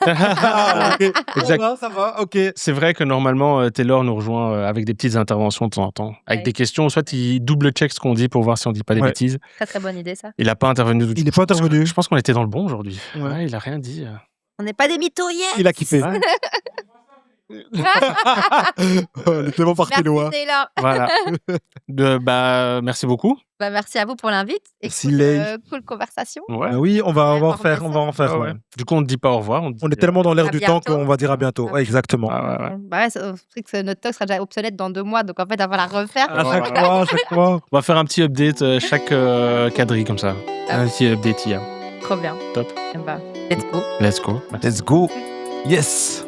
[SPEAKER 2] Ah, ok.
[SPEAKER 3] Exact.
[SPEAKER 2] Ça va, ok.
[SPEAKER 3] C'est vrai que normalement, Taylor nous rejoint avec des petites interventions de temps en temps. Avec
[SPEAKER 1] Ouais.
[SPEAKER 3] des questions, soit il double-check ce qu'on dit pour voir si on dit pas des
[SPEAKER 2] Ouais.
[SPEAKER 3] bêtises.
[SPEAKER 1] Très très bonne idée, ça.
[SPEAKER 3] Il n'a pas intervenu.
[SPEAKER 2] Il n'est pas intervenu.
[SPEAKER 3] Je pense qu'on était dans le bon aujourd'hui.
[SPEAKER 2] Ouais.
[SPEAKER 3] Ouais, il a rien dit.
[SPEAKER 1] On n'est pas des mythos, yes.
[SPEAKER 2] Il a kiffé.
[SPEAKER 3] Ouais.
[SPEAKER 2] Elle est tellement partie loin.
[SPEAKER 1] Merci Taylor.
[SPEAKER 3] Voilà. Merci beaucoup.
[SPEAKER 1] Bah, merci à vous pour l'invite. Et
[SPEAKER 2] Merci, Leï.
[SPEAKER 1] cool conversation.
[SPEAKER 3] Ouais.
[SPEAKER 2] Ah oui, on va en
[SPEAKER 1] Ouais,
[SPEAKER 2] faire. On va en faire.
[SPEAKER 3] Ouais,
[SPEAKER 2] ouais.
[SPEAKER 3] ouais. Du coup, on ne dit pas au revoir.
[SPEAKER 2] On est tellement dans l'air
[SPEAKER 1] À
[SPEAKER 2] du temps
[SPEAKER 1] bientôt.
[SPEAKER 2] qu'on va dire à bientôt. Ouais, exactement.
[SPEAKER 3] Ouais.
[SPEAKER 1] Bah ouais, c'est que notre talk sera déjà obsolète dans 2 mois, donc en fait, on va la refaire.
[SPEAKER 2] À chaque fois.
[SPEAKER 3] On va faire un petit update chaque quadrille comme ça. Un petit update hier.
[SPEAKER 1] Trop bien.
[SPEAKER 3] Top.
[SPEAKER 1] Et bah, let's go.
[SPEAKER 3] Let's go.
[SPEAKER 2] Let's go. Yes.